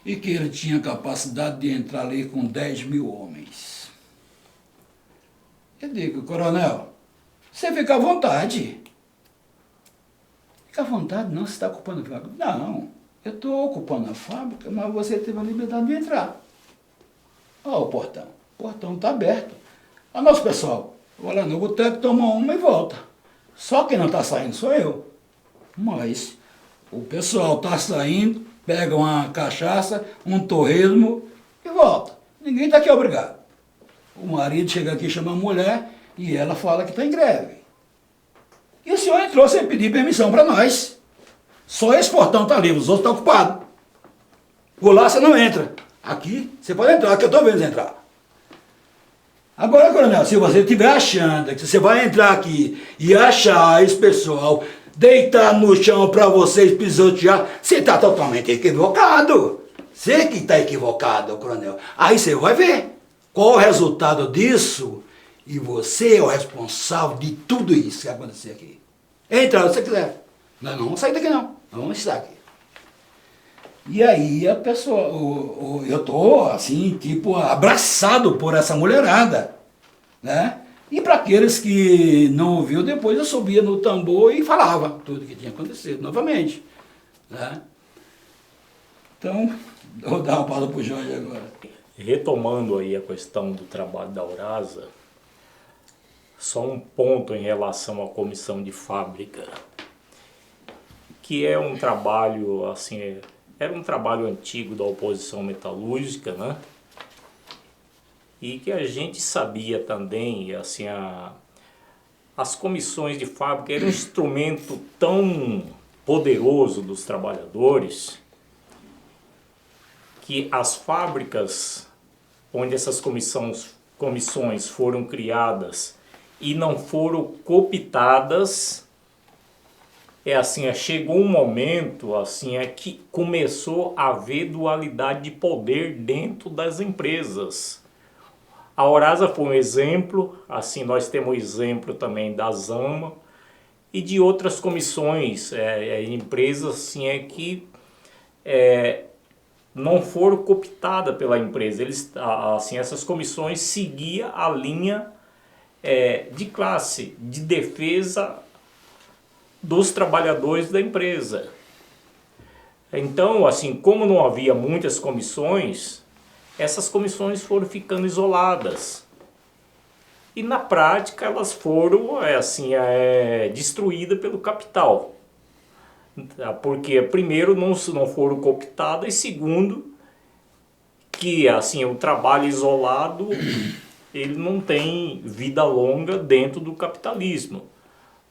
e que ele tinha capacidade de entrar ali com 10 mil homens. Eu digo, coronel, você fica à vontade. Fica à vontade, não, você está ocupando a fábrica. Não, eu estou ocupando a fábrica, mas você teve a liberdade de entrar. Olha o portão está aberto. Olha nosso pessoal, vou lá no boteco, toma uma e volta. Só quem não está saindo sou eu. Mas o pessoal está saindo, pega uma cachaça, um torresmo e volta. Ninguém está aqui obrigado. O marido chega aqui, chama a mulher e ela fala que está em greve. E o senhor entrou sem pedir permissão para nós. Só esse portão está livre, os outros estão ocupados. Por lá você não entra. Aqui você pode entrar, que eu estou vendo você entrar. Agora, coronel, se você estiver achando que você vai entrar aqui e achar esse pessoal deitar no chão para vocês pisotear, você está totalmente equivocado. Você que está equivocado, coronel. Aí você vai ver qual o resultado disso e você é o responsável de tudo isso que vai acontecer aqui. Entra, se você quiser. Nós não vamos sair daqui não, nós vamos estar aqui. E aí a pessoa, eu estou assim, tipo, abraçado por essa mulherada, né? E para aqueles que não ouviu, depois eu subia no tambor e falava tudo que tinha acontecido novamente, né? Então, vou dar uma pausa para o Jorge agora. Retomando aí a questão do trabalho da Aurasa, só um ponto em relação à comissão de fábrica, que é um trabalho assim, era um trabalho antigo da oposição metalúrgica, né? E que a gente sabia também, assim, as comissões de fábrica eram um instrumento tão poderoso dos trabalhadores que as fábricas onde essas comissões foram criadas e não foram cooptadas, chegou um momento que começou a haver dualidade de poder dentro das empresas. A Aurasa foi um exemplo, nós temos o exemplo também da Zama e de outras comissões, empresas que não foram cooptadas pela empresa. Essas comissões seguiam a linha de classe, de defesa dos trabalhadores da empresa. Então, assim, como não havia muitas comissões, essas comissões foram ficando isoladas. E na prática elas foram destruídas pelo capital. Porque primeiro não foram cooptadas e segundo que assim, o trabalho isolado ele não tem vida longa dentro do capitalismo.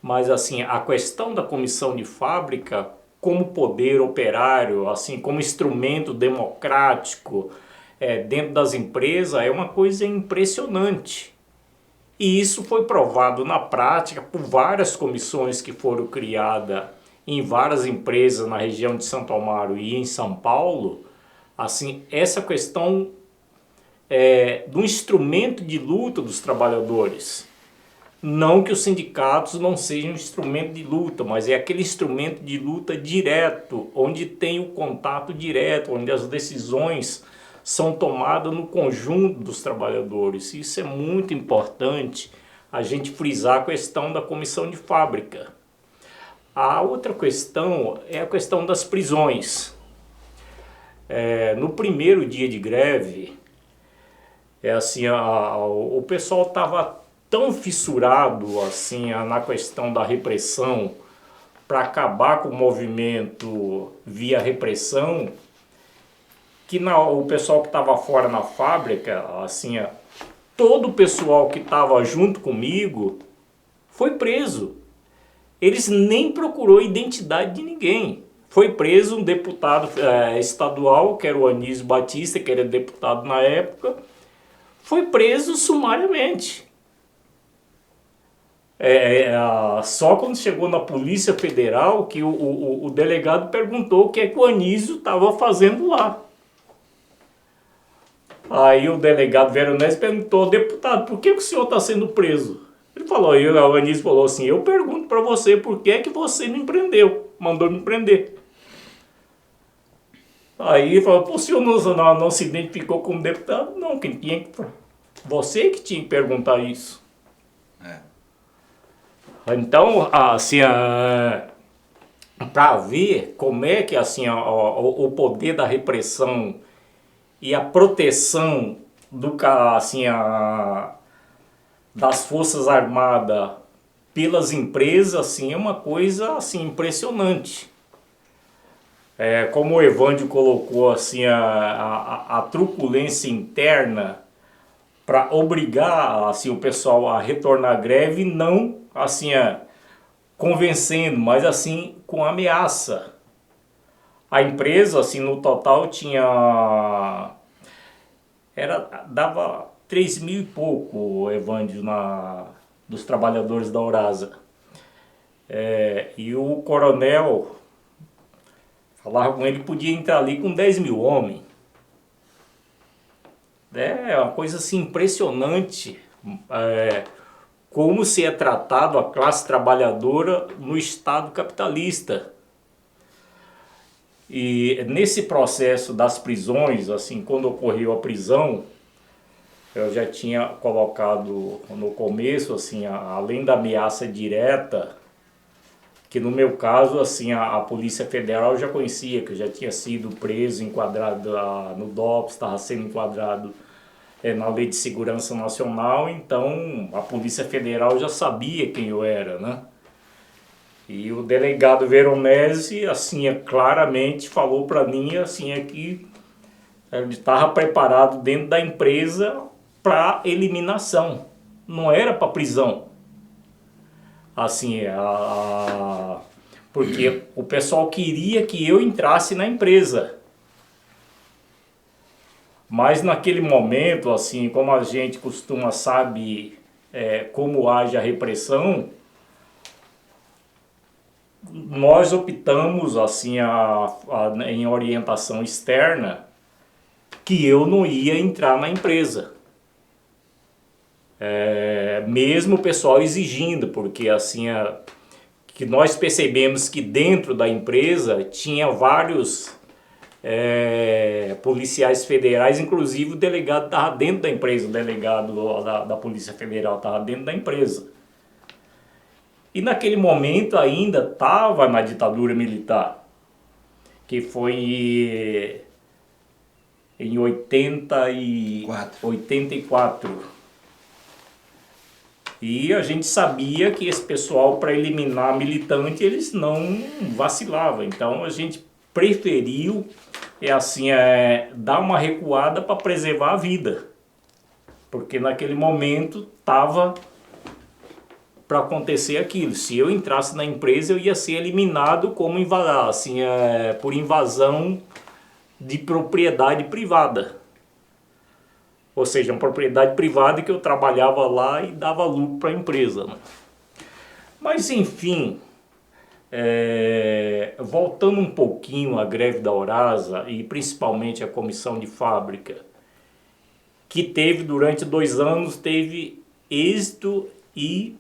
Mas assim, a questão da comissão de fábrica como poder operário, assim, como instrumento democrático dentro das empresas é uma coisa impressionante. E isso foi provado na prática por várias comissões que foram criadas em várias empresas na região de Santo Amaro e em São Paulo. Assim, essa questão do instrumento de luta dos trabalhadores. Não que os sindicatos não sejam um instrumento de luta, mas é aquele instrumento de luta direto, onde tem o contato direto, onde as decisões são tomadas no conjunto dos trabalhadores. Isso é muito importante a gente frisar a questão da comissão de fábrica. A outra questão é a questão das prisões. No primeiro dia de greve, o pessoal estava tão fissurado assim, na questão da repressão para acabar com o movimento via repressão, que o pessoal que estava fora na fábrica, todo o pessoal que estava junto comigo foi preso. Eles nem procurou a identidade de ninguém. Foi preso um deputado estadual, que era o Anísio Batista, que era deputado na época, foi preso sumariamente. Só quando chegou na Polícia Federal que o delegado perguntou o que é que o Anísio estava fazendo lá. Aí o delegado Veronese perguntou: deputado, por que o senhor está sendo preso? Ele falou, o Anísio falou assim: eu pergunto para você por que é que você me prendeu, mandou me prender. Aí ele falou: o senhor não se identificou como deputado? Não, quem tinha que... Você que tinha que perguntar isso. Então, para ver como é que o poder da repressão e a proteção das Forças Armadas pelas empresas é uma coisa impressionante. Como o Evândio colocou, a truculência interna para obrigar o pessoal a retornar à greve, não convencendo, mas com ameaça. A empresa, no total, dava 3.000 e pouco, Evândio, dos trabalhadores da Aurasa. E o coronel falava com ele que podia entrar ali com 10.000 homens. É uma coisa impressionante como se é tratado a classe trabalhadora no Estado capitalista. E nesse processo das prisões, quando ocorreu a prisão, eu já tinha colocado no começo, além da ameaça direta, que no meu caso, a Polícia Federal já conhecia, que eu já tinha sido preso, enquadrado no DOPS, estava sendo enquadrado na Lei de Segurança Nacional, então a Polícia Federal já sabia quem eu era, né? E o delegado Veronese, claramente falou para mim, que ele estava preparado dentro da empresa para eliminação, não era para prisão. Porque o pessoal queria que eu entrasse na empresa. Mas naquele momento, como a gente sabe como age a repressão, nós optamos em orientação externa que eu não ia entrar na empresa. Mesmo o pessoal exigindo, porque que nós percebemos que dentro da empresa tinha vários policiais federais, inclusive o delegado estava dentro da empresa, o delegado da Polícia Federal estava dentro da empresa. E naquele momento ainda estava na ditadura militar, que foi em 84. E a gente sabia que esse pessoal, para eliminar militante, eles não vacilavam. Então a gente preferiu dar uma recuada para preservar a vida. Porque naquele momento estava para acontecer aquilo. Se eu entrasse na empresa, eu ia ser eliminado como por invasão de propriedade privada. Ou seja, uma propriedade privada que eu trabalhava lá e dava lucro para a empresa, né? Mas enfim, voltando um pouquinho à greve da Aurasa e principalmente a comissão de fábrica, que teve durante 2 anos, teve êxito e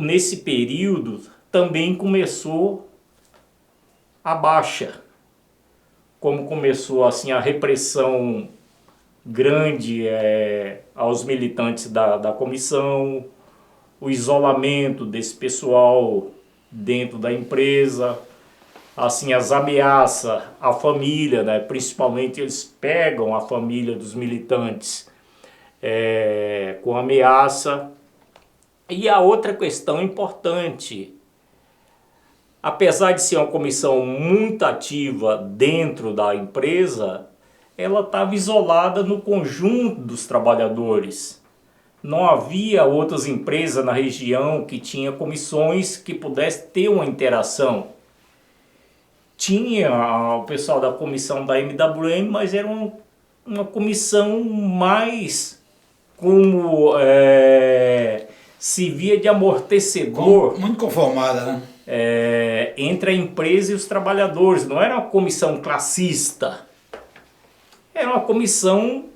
nesse período também começou a baixa. Como começou assim a repressão grande aos militantes da comissão, o isolamento desse pessoal dentro da empresa, assim, as ameaças à família, né? Principalmente eles pegam a família dos militantes com ameaça. E a outra questão importante, apesar de ser uma comissão muito ativa dentro da empresa, ela estava isolada no conjunto dos trabalhadores. Não havia outras empresas na região que tinham comissões que pudessem ter uma interação. Tinha o pessoal da comissão da MWM, mas era uma comissão mais como se via de amortecedor. Muito conformada, né? Entre a empresa e os trabalhadores. Não era uma comissão classista. Era uma comissão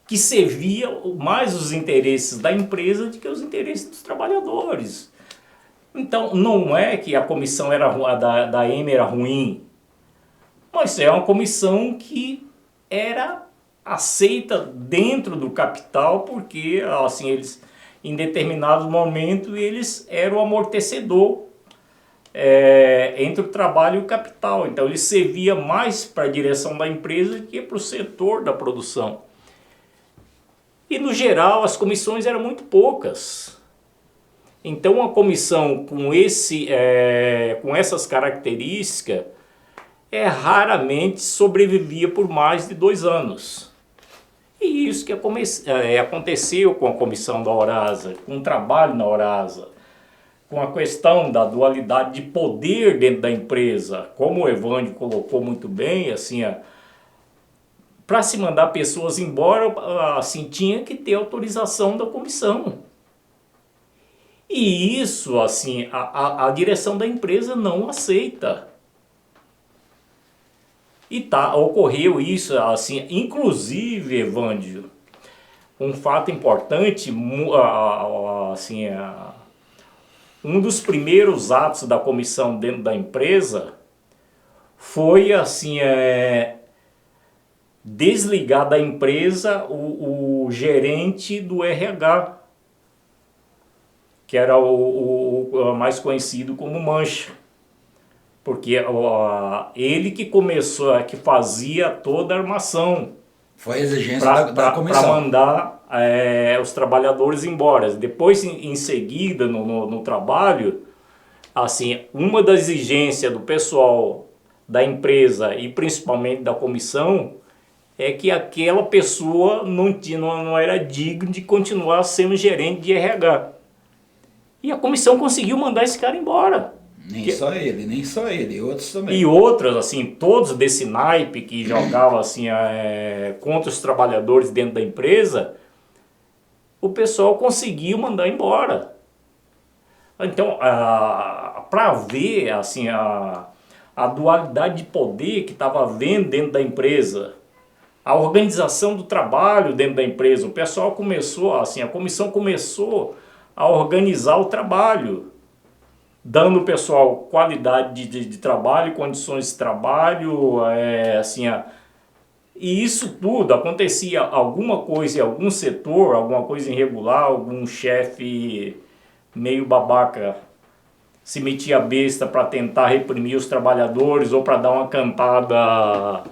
que servia mais os interesses da empresa do que os interesses dos trabalhadores. Então, não é que a comissão da EMA era ruim, mas é uma comissão que era aceita dentro do capital, porque assim, eles, em determinado momento, eles eram o amortecedor entre o trabalho e o capital. Então, ele servia mais para a direção da empresa do que para o setor da produção. E, no geral, as comissões eram muito poucas. Então, uma comissão com essas características raramente sobrevivia por mais de 2 anos. E isso que aconteceu com a comissão da Aurasa, com o trabalho na Aurasa, com a questão da dualidade de poder dentro da empresa. Como o Evandro colocou muito bem, assim, para se mandar pessoas embora, assim, tinha que ter autorização da comissão. E isso, assim, a direção da empresa não aceita. E ocorreu isso, assim, inclusive, Evandro, um fato importante, assim, um dos primeiros atos da comissão dentro da empresa foi, assim, desligar da empresa o gerente do RH, que era o mais conhecido como Mancha, porque ele que começou, que fazia toda a armação. Foi a exigência da comissão. Para mandar os trabalhadores embora. Depois, em seguida, no trabalho, assim, uma das exigências do pessoal da empresa e principalmente da comissão é que aquela pessoa não era digna de continuar sendo gerente de RH. E a comissão conseguiu mandar esse cara embora. Nem só ele, outros também. E outros, assim, todos desse naipe que jogavam assim, contra os trabalhadores dentro da empresa, o pessoal conseguiu mandar embora. Então, para ver assim, a dualidade de poder que estava havendo dentro da empresa, a organização do trabalho dentro da empresa, o pessoal começou, assim, a comissão começou a organizar o trabalho. dando ao pessoal qualidade de trabalho, condições de trabalho, e isso tudo acontecia alguma coisa em algum setor, alguma coisa irregular, algum chefe meio babaca se metia a besta para tentar reprimir os trabalhadores ou para dar uma cantada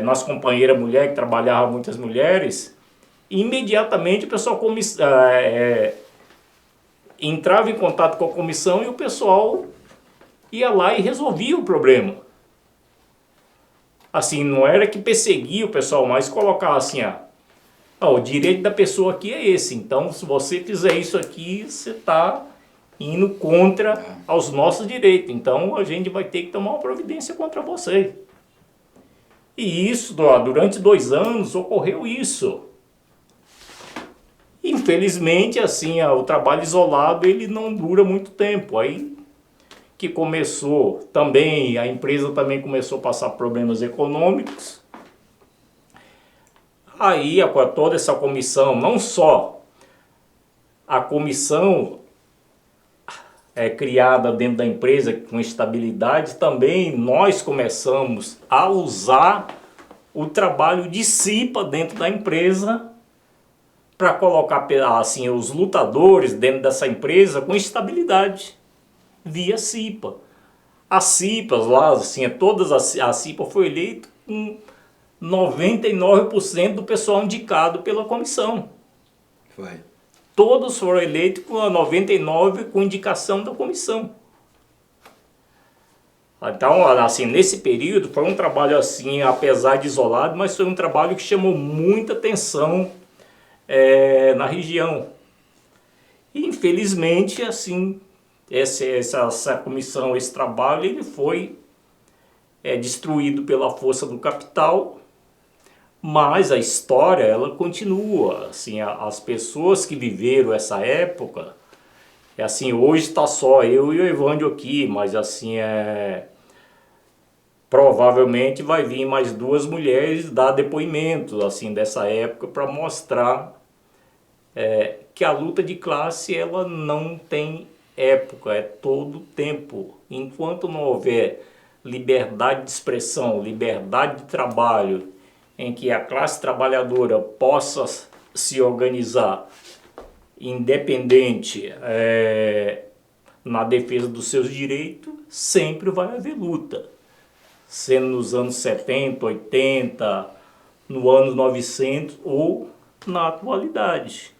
nas companheiras mulheres, que trabalhavam muitas mulheres, imediatamente o pessoal entrava em contato com a comissão e o pessoal ia lá e resolvia o problema. Assim, não era que perseguia o pessoal, mas colocava assim, o direito da pessoa aqui é esse, então se você fizer isso aqui, você está indo contra aos nossos direitos, então a gente vai ter que tomar uma providência contra você. E isso, durante 2 anos, ocorreu isso. Infelizmente, assim, o trabalho isolado, ele não dura muito tempo. Aí que começou também, a empresa também começou a passar problemas econômicos. Aí, toda essa comissão, não só a comissão criada dentro da empresa com estabilidade, também nós começamos a usar o trabalho de CIPA dentro da empresa para colocar assim, os lutadores dentro dessa empresa com estabilidade via CIPA. As CIPAs lá, assim, a CIPA foi eleita com 99% do pessoal indicado pela comissão. Foi. Todos foram eleitos com a 99% com indicação da comissão. Então, assim, nesse período foi um trabalho assim, apesar de isolado, mas foi um trabalho que chamou muita atenção na região. E, infelizmente, assim, essa comissão, esse trabalho, ele foi destruído pela força do capital. Mas a história, ela continua, assim, as pessoas que viveram essa época, assim, hoje está só eu e o Evândio aqui, mas assim, provavelmente vai vir mais 2 mulheres dar depoimentos, assim, dessa época para mostrar que a luta de classe, ela não tem época, é todo tempo. Enquanto não houver liberdade de expressão, liberdade de trabalho, em que a classe trabalhadora possa se organizar independente na defesa dos seus direitos, sempre vai haver luta. Sendo nos anos 70, 80, no ano 900 ou na atualidade.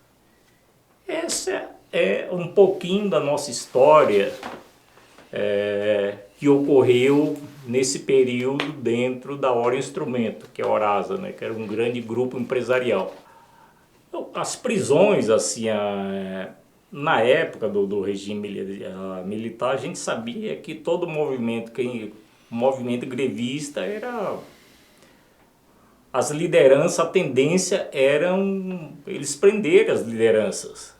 Essa é um pouquinho da nossa história que ocorreu nesse período dentro da Oro Instrumento, que é a Orasa, né, que era um grande grupo empresarial. As prisões, assim, na época do regime militar, a gente sabia que todo movimento grevista era... As lideranças, a tendência era eles prenderem as lideranças.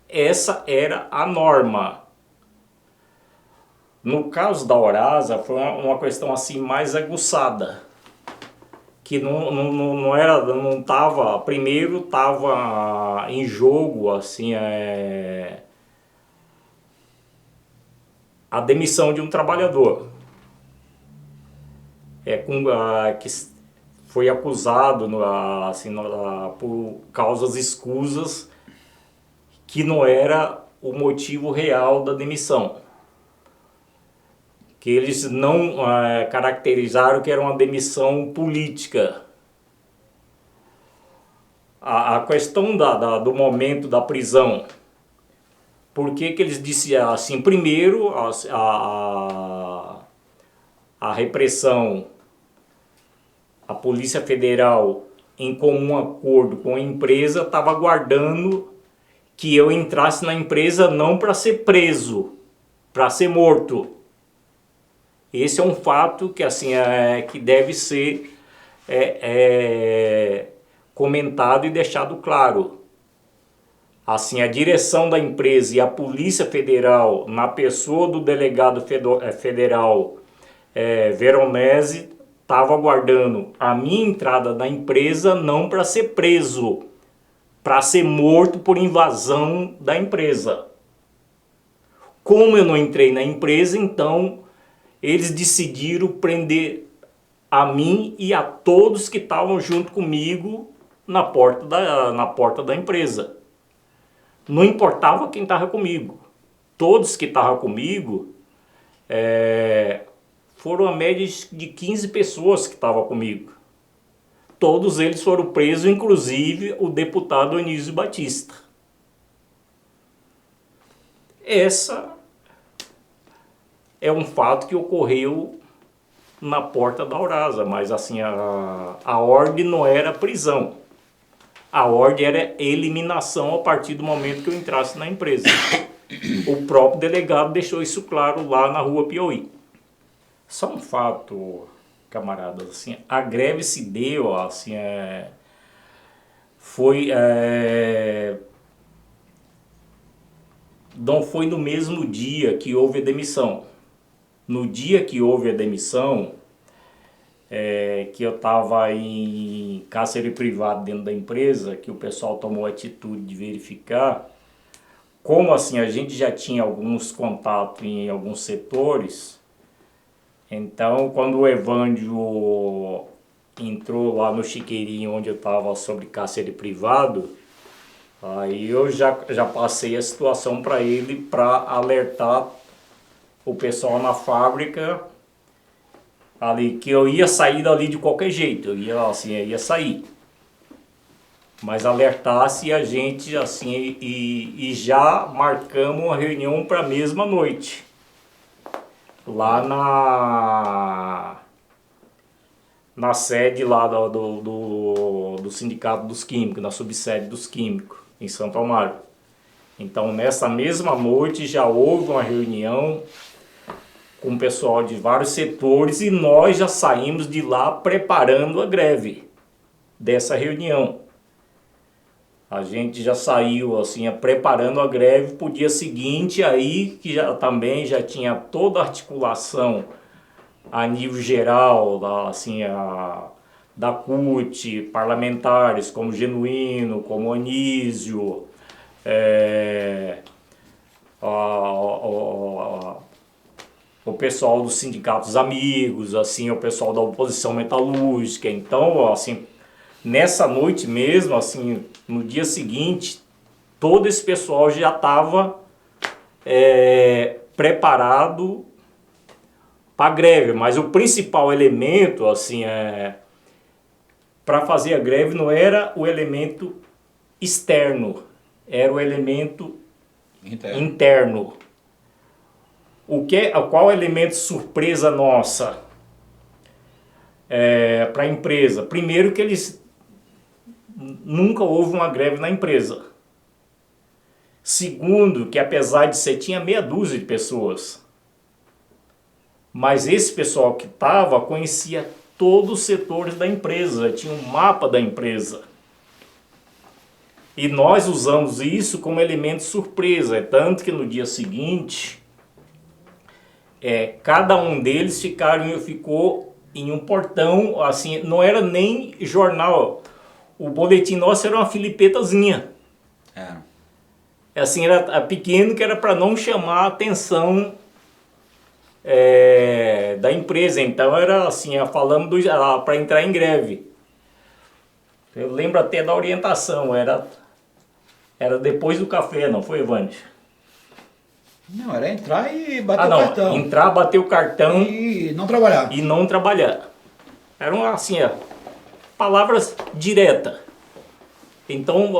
Essa era a norma. No caso da Orasa, foi uma questão assim mais aguçada, que não estava, primeiro estava em jogo assim a demissão de um trabalhador, que foi acusado por causas escusas, que não era o motivo real da demissão. Que eles não caracterizaram que era uma demissão política. A questão do momento da prisão, por que eles disseram assim? Primeiro, a repressão, a Polícia Federal, em comum acordo com a empresa, estava aguardando que eu entrasse na empresa não para ser preso, para ser morto. Esse é um fato que, assim, que deve ser comentado e deixado claro. Assim, a direção da empresa e a Polícia Federal, na pessoa do delegado federal Veronese, estava aguardando a minha entrada na empresa não para ser preso, para ser morto por invasão da empresa. Como eu não entrei na empresa, então eles decidiram prender a mim e a todos que estavam junto comigo na porta da empresa. Não importava quem estava comigo. Todos que estavam comigo, foram a média de 15 pessoas que estavam comigo. Todos eles foram presos, inclusive o deputado Anísio Batista. Essa é um fato que ocorreu na porta da Aurasa, mas assim, a ordem não era prisão. A ordem era eliminação a partir do momento que eu entrasse na empresa. O próprio delegado deixou isso claro lá na Rua Piauí. Só um fato, camaradas, assim, a greve se deu, assim, não foi no mesmo dia que houve a demissão. No dia que houve a demissão, que eu estava em cárcere privado dentro da empresa, que o pessoal tomou a atitude de verificar, como assim a gente já tinha alguns contatos em alguns setores, então quando o Evândio entrou lá no chiqueirinho onde eu estava sobre cárcere privado, aí eu já passei a situação para ele, para alertar o pessoal na fábrica ali que eu ia sair dali de qualquer jeito, eu ia sair. Mas alertasse a gente assim e já marcamos uma reunião para a mesma noite. Lá na sede lá do Sindicato dos Químicos, na subsede dos Químicos, em Santo Amaro. Então nessa mesma noite já houve uma reunião com o pessoal de vários setores e nós já saímos de lá preparando a greve dessa reunião. A gente já saiu assim, preparando a greve para o dia seguinte, aí que também já tinha toda a articulação a nível geral, da CUT, parlamentares como Genuíno, como Anísio, o pessoal dos sindicatos amigos, assim, o pessoal da oposição metalúrgica. Então, assim, nessa noite mesmo, assim, no dia seguinte, todo esse pessoal já estava preparado para a greve, mas o principal elemento, assim, para fazer a greve não era o elemento externo, era o elemento interno. Qual é o elemento surpresa nossa para a empresa? Primeiro que eles nunca houve uma greve na empresa. Segundo, que apesar de ser, tinha meia dúzia de pessoas. Mas esse pessoal que estava conhecia todos os setores da empresa, tinha um mapa da empresa. E nós usamos isso como elemento surpresa. Tanto que no dia seguinte, cada um deles ficou em um portão, assim, não era nem jornal. O boletim nosso era uma filipetazinha. Assim, era pequeno, que era para não chamar a atenção da empresa. Então era assim, falando para entrar em greve. Eu lembro até da orientação, era depois do café, não foi, Evandro? Não, era entrar e bater o cartão. Entrar, bater o cartão e não trabalhar. E não trabalhar. Eram assim, palavras diretas. Então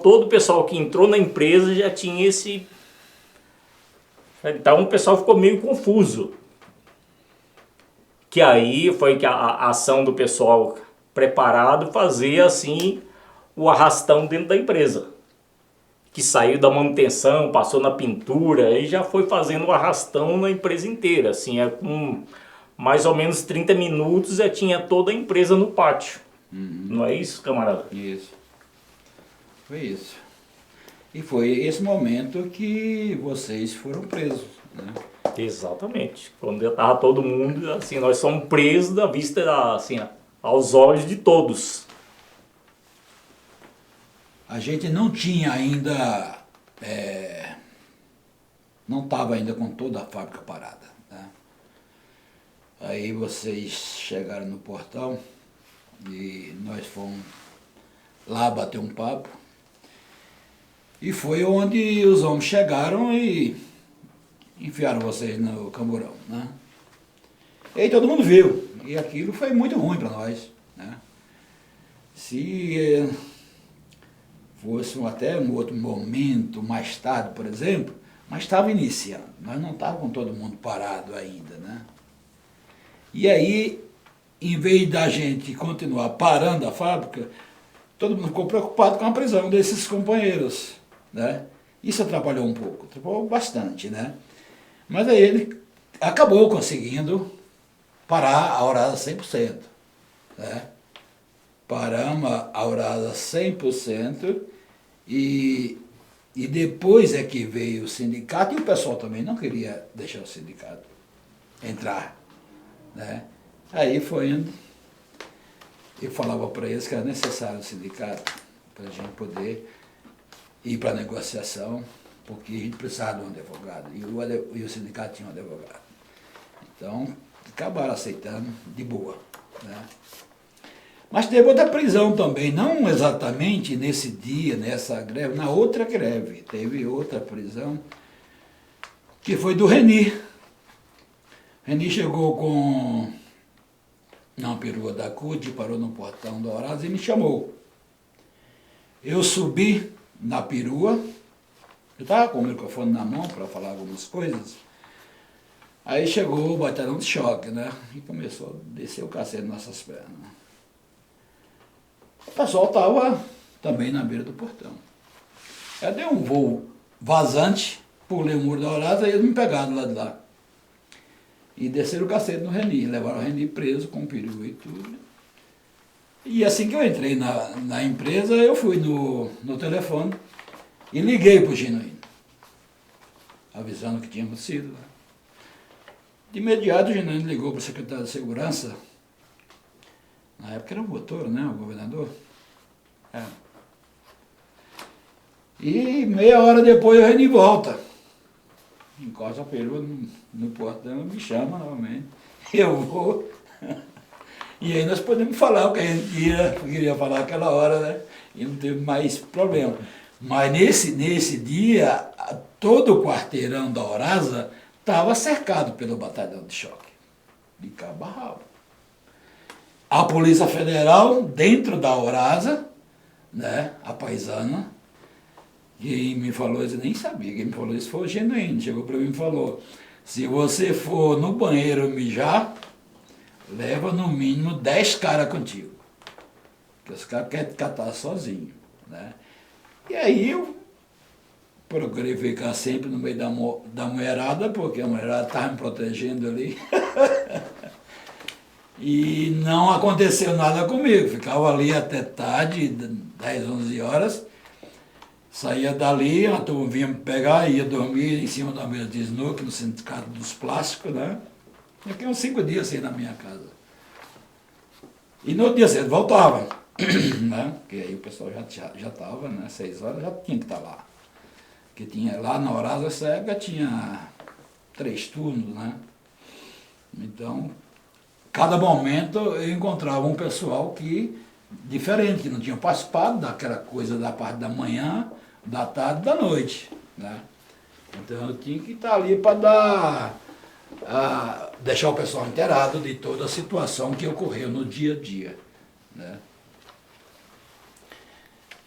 todo o pessoal que entrou na empresa já tinha esse. Então o pessoal ficou meio confuso. Que aí foi que a ação do pessoal preparado fazia assim o arrastão dentro da empresa. Que saiu da manutenção, passou na pintura e já foi fazendo o arrastão na empresa inteira. Assim, com mais ou menos 30 minutos já tinha toda a empresa no pátio. Não é isso, camarada? Isso. Foi isso. E foi esse momento que vocês foram presos, né? Exatamente. Quando já estava todo mundo, assim, nós somos presos da vista, assim, aos olhos de todos. A gente não tinha ainda não estava ainda com toda a fábrica parada, né? Aí vocês chegaram no portão e nós fomos lá bater um papo. E foi onde os homens chegaram e enfiaram vocês no camburão, né? E aí todo mundo viu. E aquilo foi muito ruim para nós, né? Se fosse até um outro momento, mais tarde, por exemplo, mas estava iniciando. Nós não estávamos com todo mundo parado ainda, né? E aí, em vez da gente continuar parando a fábrica, todo mundo ficou preocupado com a prisão desses companheiros, né? Isso atrapalhou um pouco, atrapalhou bastante, né? Mas aí ele acabou conseguindo parar a Aurasa 100%, né? Paramos a Aurasa 100% e depois é que veio o sindicato, e o pessoal também não queria deixar o sindicato entrar, né? Aí foi indo, eu falava para eles que era necessário o sindicato para a gente poder ir para a negociação, porque a gente precisava de um advogado, e o sindicato tinha um advogado. Então, acabaram aceitando de boa, né? Mas teve outra prisão também, não exatamente nesse dia, nessa greve, na outra greve, teve outra prisão, que foi do Reni. Reni chegou com uma perua da CUT, parou no portão do Aurasa e me chamou. Eu subi na perua, eu estava com o microfone na mão para falar algumas coisas, aí chegou o batalhão de choque, né? E começou a descer o cacete nas nossas pernas. O pessoal estava também na beira do portão. Eu dei um voo vazante, pulei o muro da Aurasa e eles me pegaram lá de lá. E desceram o cacete no Reni, levaram o Reni preso com perua e tudo. E assim que eu entrei na empresa, eu fui no telefone e liguei para o Genuíno, avisando que tinha acontecido, né? De imediato o Genuíno ligou para o secretário de Segurança, na época era o Motor, né, o governador. É. E meia hora depois o Reni volta. Encosta a perua no portão, me chama novamente. Eu vou. E aí nós podemos falar o que a gente queria falar naquela hora, né? E não teve mais problema. Mas nesse dia, todo o quarteirão da Aurasa estava cercado pelo batalhão de choque, de cabo a rabo. A Polícia Federal, dentro da Aurasa, né, a paisana, quem me falou isso, eu nem sabia, quem me falou isso foi o Genuíno, chegou para mim e falou, se você for no banheiro mijar, leva no mínimo 10 caras contigo, porque os caras querem te catar sozinho, né? E aí eu procurei ficar sempre no meio da mulherada, porque a mulherada estava me protegendo ali. E não aconteceu nada comigo, ficava ali até tarde, 10, 11 horas, saía dali, a turma vinha me pegar, ia dormir em cima da mesa de snooker, no sindicato dos plásticos, né? Fiquei uns 5 dias assim na minha casa. E no outro dia cedo voltava, né? Porque aí o pessoal já estava, né? 6 horas já tinha que estar lá. Porque tinha, lá na Aurasa, nessa época, tinha 3 turnos, né? Então, cada momento eu encontrava um pessoal diferente, que não tinha participado daquela coisa da parte da manhã, da tarde, da noite, né? Então eu tinha que estar ali para deixar o pessoal inteirado de toda a situação que ocorreu no dia a dia, né?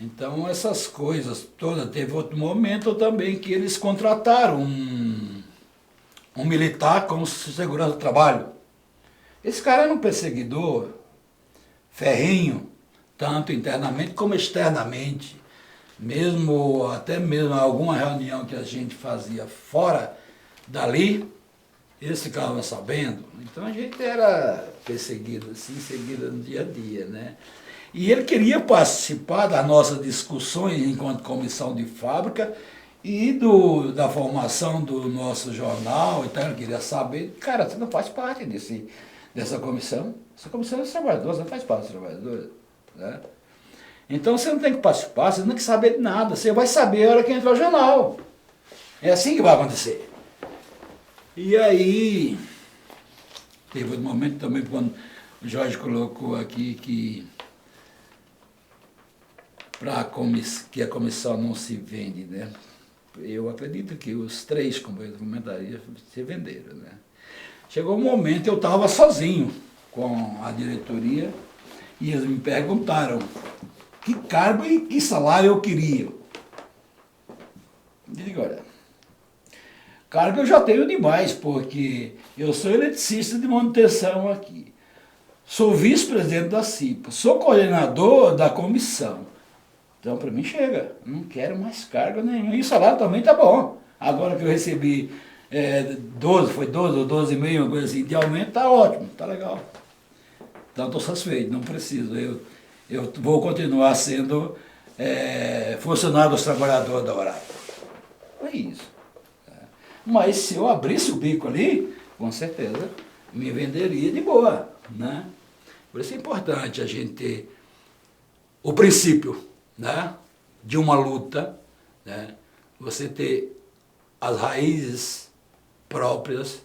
Então essas coisas todas, teve outro momento também que eles contrataram um militar como segurança do trabalho. Esse cara era um perseguidor ferrenho, tanto internamente como externamente. Até mesmo alguma reunião que a gente fazia fora dali, eles ficavam sabendo. Então a gente era perseguido, assim, seguido no dia a dia, né? E ele queria participar das nossas discussões enquanto comissão de fábrica e da formação do nosso jornal, então ele queria saber, cara, você não faz parte dessa comissão. Essa comissão é dos trabalhadores, não faz parte dos trabalhadores, né? Então você não tem que participar, você não tem que saber de nada, você vai saber a hora que entrar o jornal. É assim que vai acontecer, E aí, teve um momento também quando o Jorge colocou aqui que que a comissão não se vende, né? Eu acredito que os 3 companheiros de comentaria se venderam, né? Chegou um momento, eu estava sozinho com a diretoria e eles me perguntaram que cargo e que salário eu queria. Eu digo, olha, cargo eu já tenho demais, porque eu sou eletricista de manutenção aqui. Sou vice-presidente da CIPA, sou coordenador da comissão. Então, para mim, chega. Não quero mais cargo nenhum. E o salário também tá bom. Agora que eu recebi 12 ou 12,5, uma coisa assim, de aumento, tá ótimo, tá legal. Então, estou satisfeito, não preciso. Eu vou continuar sendo funcionário dos trabalhadores da Horário. É isso. Mas se eu abrisse o bico ali, com certeza, me venderia de boa, né? Por isso é importante a gente ter o princípio, né, de uma luta, né, você ter as raízes próprias,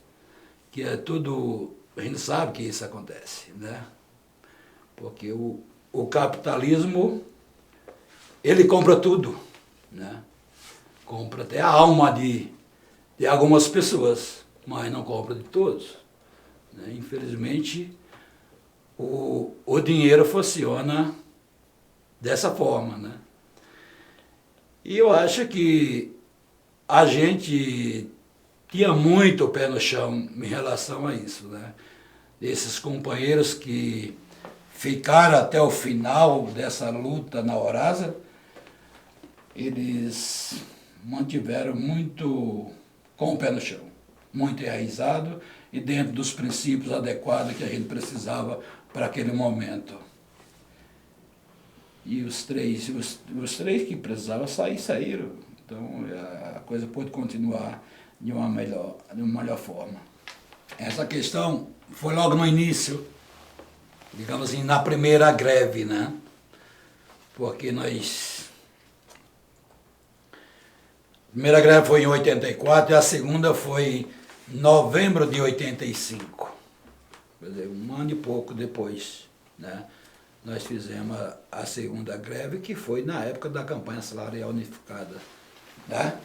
que é tudo, a gente sabe que isso acontece, né? Porque o capitalismo, ele compra tudo, né? Compra até a alma de algumas pessoas, mas não compra de todos, né? Infelizmente, o dinheiro funciona dessa forma, né? E eu acho que a gente tinha muito o pé no chão em relação a isso, né? Esses companheiros que ficaram até o final dessa luta na Horasa, eles mantiveram muito com o pé no chão, muito enraizado e dentro dos princípios adequados que a gente precisava para aquele momento. E os três que precisavam sair, saíram. Então a coisa pôde continuar de uma melhor forma. Essa questão foi logo no início, digamos assim, na primeira greve, né? Porque a primeira greve foi em 84 e a segunda foi em novembro de 85. Quer dizer, 1 ano e pouco depois, né? Nós fizemos a segunda greve, que foi na época da campanha salarial unificada, né?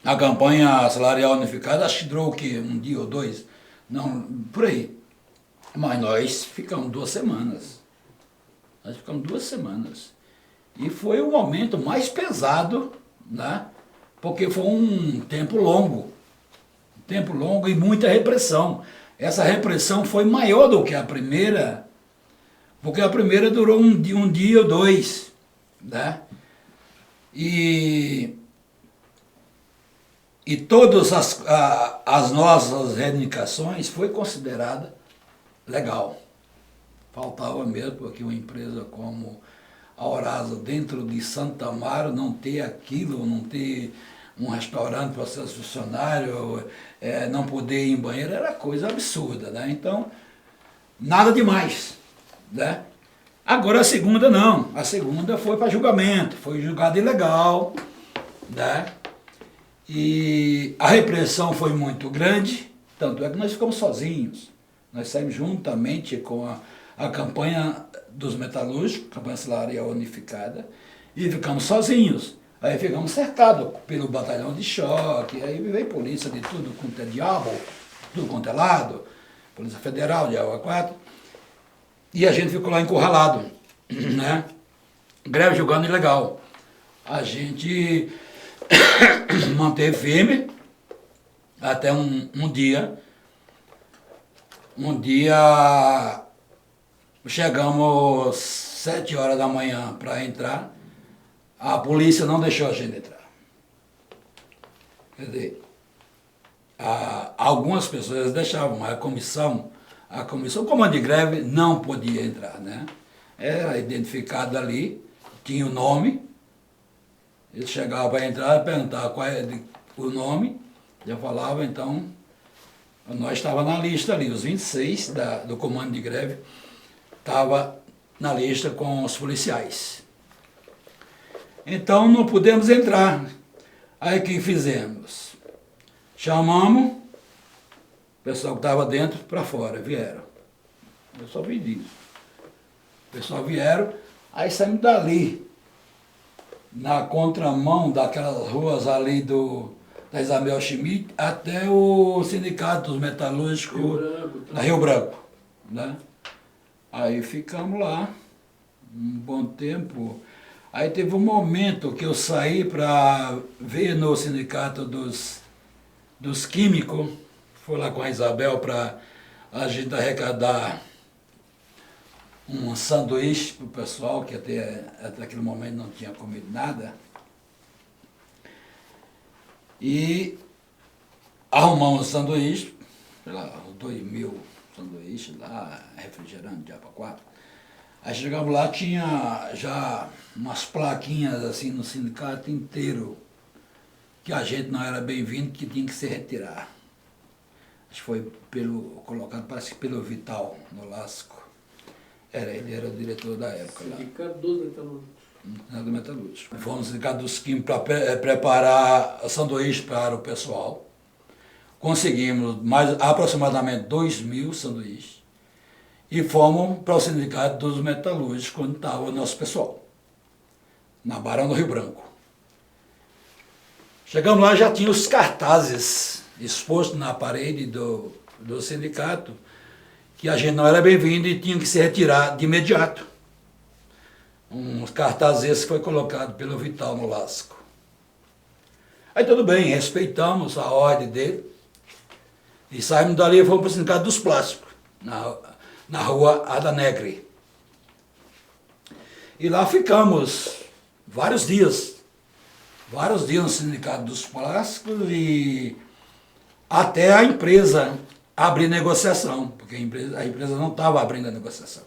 A campanha salarial unificada, acho que durou o quê? 1 dia ou 2? Não, por aí. Mas nós ficamos 2 semanas. Nós ficamos 2 semanas. E foi o momento mais pesado, né? Porque foi um tempo longo. Um tempo longo e muita repressão. Essa repressão foi maior do que a primeira, porque a primeira durou um dia ou 2, né? E todas as nossas reivindicações foi considerada legal. Faltava mesmo, porque uma empresa como a Horasa, dentro de Santo Amaro, não ter aquilo, não ter um restaurante para seus funcionários, não poder ir em banheiro, era coisa absurda, né? Então, nada demais, né? Agora a segunda não, a segunda foi para julgamento, foi julgada ilegal, né? E a repressão foi muito grande, tanto é que nós ficamos sozinhos. Nós saímos juntamente com a campanha dos metalúrgicos, campanha salarial unificada, e ficamos sozinhos. Aí ficamos cercados pelo batalhão de choque, aí veio polícia de tudo quanto é diabo, tudo quanto é lado, Polícia Federal de Água 4, e a gente ficou lá encurralado, né? Greve julgando ilegal. A gente manteve firme até um dia. Um dia chegamos 7 horas da manhã para entrar, a polícia não deixou a gente entrar. Quer dizer, algumas pessoas deixavam, mas o comando de greve não podia entrar, né? Era identificado ali, tinha o nome, ele chegava para entrar, perguntava qual é o nome, já falava, então, nós estávamos na lista ali, os 26 do comando de greve estavam na lista com os policiais. Então não pudemos entrar. Aí o que fizemos? Chamamos, o pessoal que estava dentro para fora, vieram. Eu só vi disso. O pessoal vieram, aí saímos dali, na contramão daquelas ruas ali da Isabel Schmidt, até o Sindicato dos Metalúrgicos da Rio Branco. Né? Aí ficamos lá, um bom tempo. Aí teve um momento que eu saí para ver no Sindicato dos Químicos, fui lá com a Isabel para a gente arrecadar um sanduíche para o pessoal, que até aquele momento não tinha comido nada. E arrumamos um sanduíche, sei lá, 2.000 sanduíches lá, refrigerante, diabo 4. Aí chegamos lá, tinha já umas plaquinhas assim no sindicato inteiro, que a gente não era bem-vindo, que tinha que se retirar. Acho que foi colocado, parece que pelo Vital Nolasco. Ele era o diretor da época lá. Sindicato dos Metalúrgicos. Do Metalúrgico. Fomos no Sindicato dos Químicos para preparar sanduíche para o pessoal. Conseguimos aproximadamente 2.000 sanduíches. E fomos para o Sindicato dos Metalúrgicos, onde estava o nosso pessoal. Na Barão do Rio Branco. Chegamos lá, já tinha os cartazes expostos na parede do sindicato, que a gente não era bem-vindo e tinha que se retirar de imediato. Um cartaz esse foi colocado pelo Vital Nolasco. Aí tudo bem, respeitamos a ordem dele e saímos dali e fomos para o Sindicato dos Plásticos, na rua Ada Negri. E lá ficamos vários dias no Sindicato dos Plásticos e até a empresa abrir negociação, porque a empresa não estava abrindo a negociação.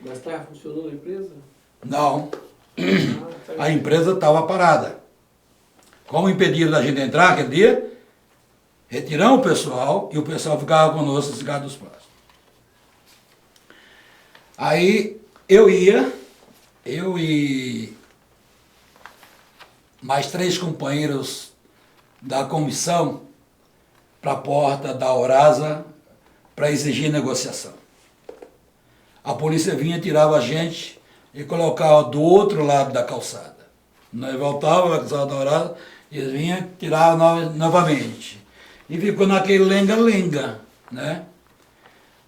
Mas estava funcionando a empresa? Não, a empresa estava parada. Como impediram da gente entrar aquele dia, retiramos o pessoal e o pessoal ficava conosco no Sindicato dos Plásticos. Aí eu e mais 3 companheiros da comissão para a porta da Aurasa para exigir negociação. A polícia vinha, tirava a gente e colocava do outro lado da calçada. Nós voltávamos na calçada da Aurasa e eles vinham, tiravam novamente. E ficou naquele lenga-lenga, né?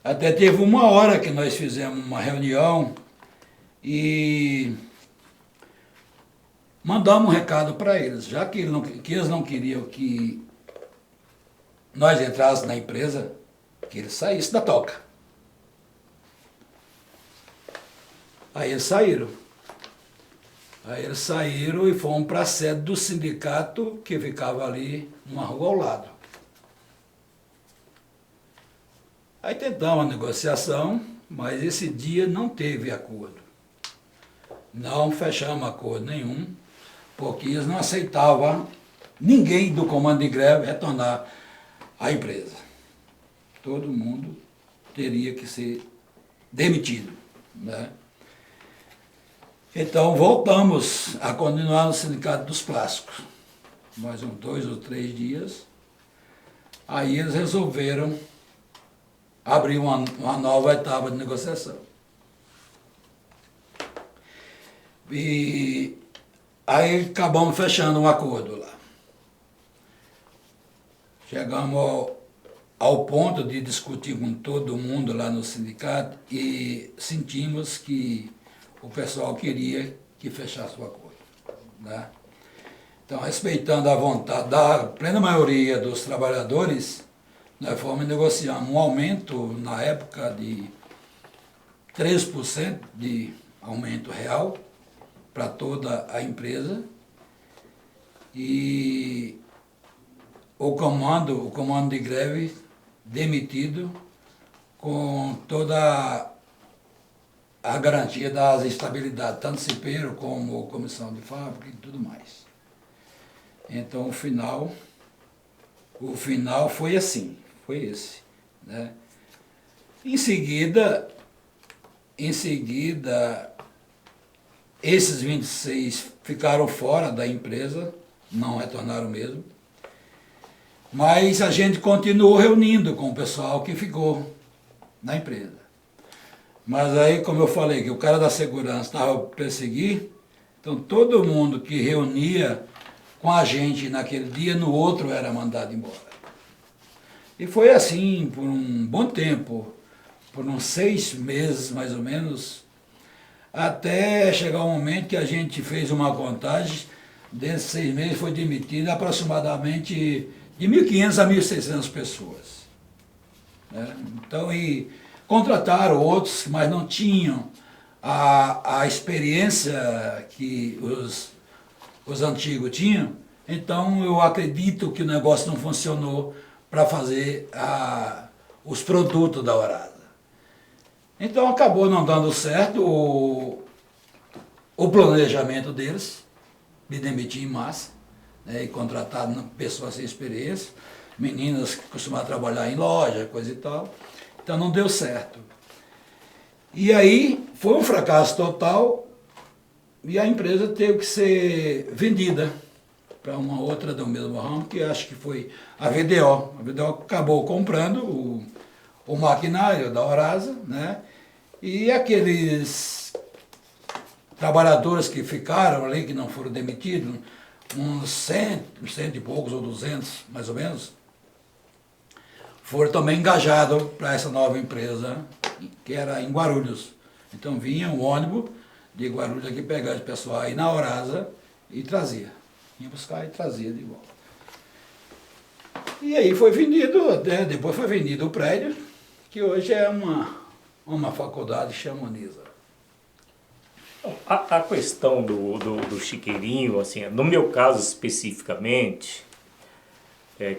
Até teve uma hora que nós fizemos uma reunião e mandamos um recado para eles, já que eles não queriam que nós entrássemos na empresa, que eles saíssem da toca. Aí eles saíram. E fomos para a sede do sindicato, que ficava ali numa rua ao lado. Aí tentamos a negociação, mas esse dia não teve acordo. Não fechamos acordo nenhum, porque eles não aceitavam ninguém do comando de greve retornar à empresa. Todo mundo teria que ser demitido, né? Então voltamos a continuar no Sindicato dos Plásticos. Mais uns 2 ou 3 dias. Aí eles resolveram abrir uma nova etapa de negociação. E aí acabamos fechando um acordo lá. Chegamos ao ponto de discutir com todo mundo lá no sindicato e sentimos que o pessoal queria que fechasse o acordo, né? Então, respeitando a vontade da plena maioria dos trabalhadores, nós fomos negociar um aumento, na época, de 3% de aumento real para toda a empresa. E o comando de greve demitido com toda a garantia das estabilidades, tanto cipeiro como comissão de fábrica e tudo mais. Então o final foi assim, foi esse, né? Em seguida, esses 26 ficaram fora da empresa, não retornaram mesmo. Mas a gente continuou reunindo com o pessoal que ficou na empresa. Mas aí, como eu falei, que o cara da segurança estava perseguir, então todo mundo que reunia com a gente naquele dia, no outro era mandado embora. E foi assim por um bom tempo, por uns 6 meses mais ou menos, até chegar o momento que a gente fez uma contagem, desses 6 meses foi demitido aproximadamente de 1.500 a 1.600 pessoas. Né? Então, e contrataram outros, mas não tinham a experiência que os antigos tinham. Então, eu acredito que o negócio não funcionou para fazer os produtos da Aurasa. Então, acabou não dando certo o planejamento deles, me demitir em massa, né, e contratar pessoas sem experiência, meninas que costumavam trabalhar em loja, coisa e tal. Então não deu certo. E aí foi um fracasso total e a empresa teve que ser vendida para uma outra do mesmo ramo, que acho que foi a VDO. A VDO acabou comprando o maquinário da Aurasa, né? E aqueles trabalhadores que ficaram ali, que não foram demitidos, uns 100 e poucos ou 200, mais ou menos, foram também engajados para essa nova empresa, que era em Guarulhos. Então vinha um ônibus de Guarulhos aqui pegar esse pessoal aí na Aurasa e trazia. Ia buscar e trazia de volta. E aí foi vendido, depois foi vendido o prédio, que hoje é uma faculdade chamoniza. A questão do chiqueirinho, assim, no meu caso especificamente,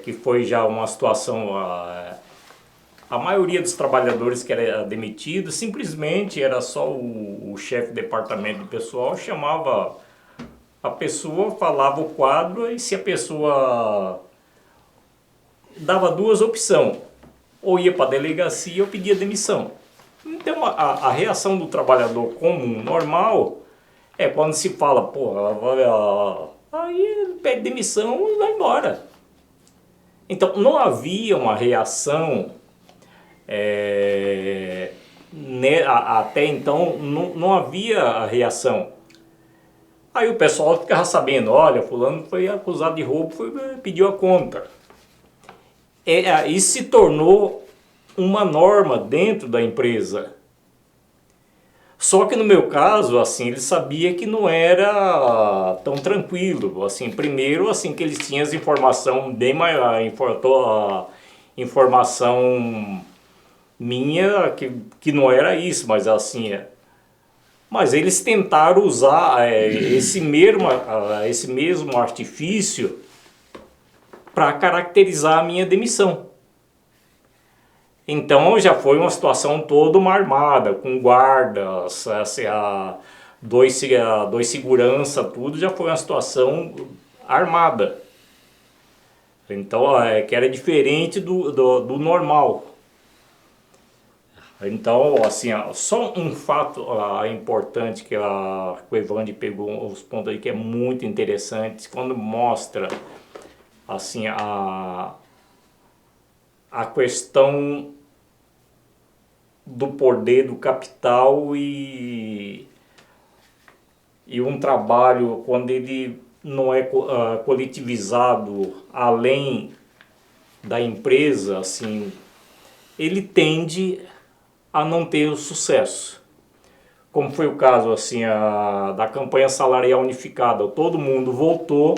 que foi já uma situação, a maioria dos trabalhadores que era demitido, simplesmente era só o chefe de departamento do pessoal, chamava a pessoa, falava o quadro, e se a pessoa dava 2 opções, ou ia para a delegacia ou pedia demissão. Então a reação do trabalhador comum, normal, é quando se fala, pô, aí ele pede demissão e vai embora. Então não havia uma reação, até então não havia a reação. Aí o pessoal ficava sabendo, olha, fulano foi acusado de roubo, pediu a conta. Isso se tornou uma norma dentro da empresa. Só que no meu caso, assim, ele sabia que não era tão tranquilo. Assim, primeiro, assim, que eles tinham as informação bem maior, a informação minha que não era isso, mas assim, mas eles tentaram usar esse mesmo artifício para caracterizar a minha demissão. Então já foi uma situação toda uma armada, com guardas, dois segurança, tudo já foi uma situação armada. Então que era diferente do normal. Então, assim, só um fato importante que o Evandro pegou os pontos aí que é muito interessante, quando mostra assim a questão do poder do capital e um trabalho quando ele não é coletivizado além da empresa, assim, ele tende a não ter o sucesso. Como foi o caso assim da campanha salarial unificada, todo mundo voltou,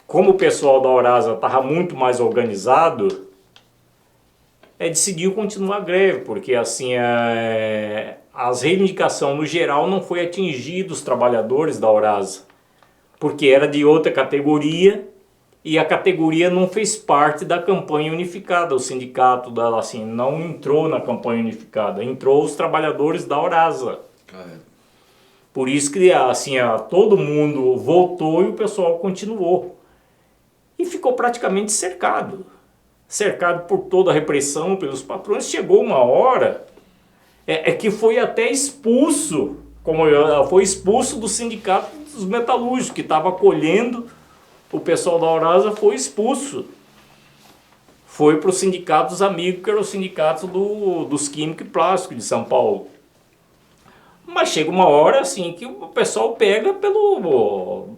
como o pessoal da Aurasa estava muito mais organizado, decidiu continuar a greve, porque assim as reivindicações no geral não foi atingido os trabalhadores da Aurasa, porque era de outra categoria e a categoria não fez parte da campanha unificada. O sindicato assim, não entrou na campanha unificada, entrou os trabalhadores da Aurasa. Por isso que assim, todo mundo voltou e o pessoal continuou. E ficou praticamente cercado por toda a repressão, pelos patrões. Chegou uma hora que foi até expulso, foi expulso do sindicato dos metalúrgicos, que estava acolhendo o pessoal da Aurasa, foi expulso. foi para o Sindicato dos Amigos, que era o sindicato dos químicos e plásticos de São Paulo. Mas chega uma hora assim que o pessoal pega pelo...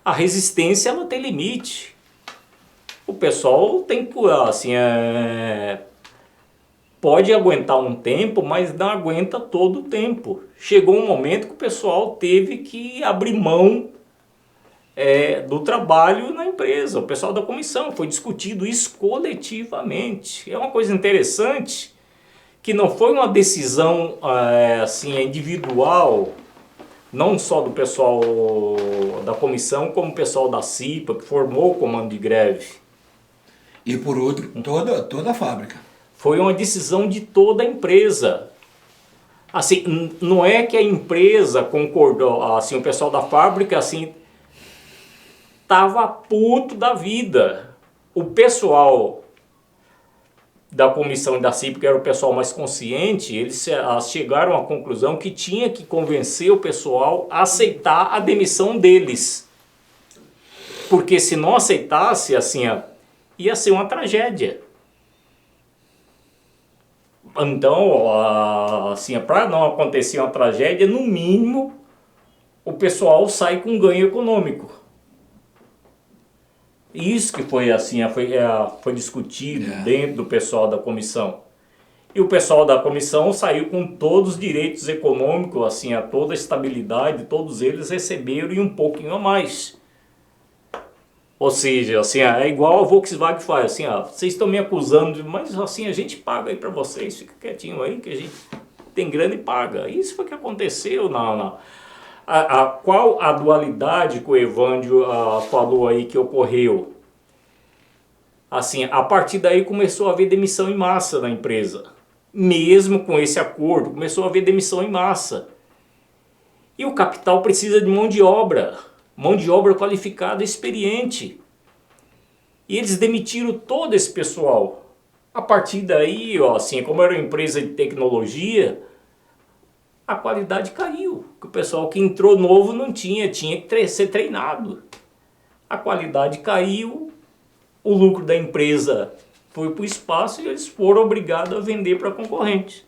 A resistência ela tem limite. O pessoal tem que, assim, pode aguentar um tempo, mas não aguenta todo o tempo. Chegou um momento que o pessoal teve que abrir mão do trabalho na empresa. O pessoal da comissão, foi discutido isso coletivamente. É uma coisa interessante que não foi uma decisão assim, individual, não só do pessoal da comissão, como o pessoal da CIPA, que formou o comando de greve. E por outro, toda a fábrica. Foi uma decisão de toda a empresa. Assim, não é que a empresa concordou, assim, o pessoal da fábrica, assim, estava puto da vida. O pessoal da comissão e da CIP, que era o pessoal mais consciente, eles chegaram à conclusão que tinha que convencer o pessoal a aceitar a demissão deles. Porque se não aceitasse, assim, ia ser uma tragédia. Então, assim, para não acontecer uma tragédia, no mínimo, o pessoal sai com ganho econômico. Isso que foi assim, foi discutido dentro do pessoal da comissão. E o pessoal da comissão saiu com todos os direitos econômicos, assim, toda a estabilidade, todos eles receberam e um pouquinho a mais. Ou seja, assim, é igual a Volkswagen faz, assim, vocês estão me acusando, mas assim, a gente paga aí para vocês, fica quietinho aí, que a gente tem grana e paga. Isso foi o que aconteceu qual a dualidade que o Evândio falou aí que ocorreu? Assim, a partir daí começou a haver demissão em massa na empresa. Mesmo com esse acordo, começou a haver demissão em massa. E o capital precisa de mão de obra qualificada, experiente. E eles demitiram todo esse pessoal. A partir daí, assim, como era uma empresa de tecnologia, a qualidade caiu. O pessoal que entrou novo não tinha que ser treinado. A qualidade caiu, o lucro da empresa foi para o espaço e eles foram obrigados a vender para concorrente.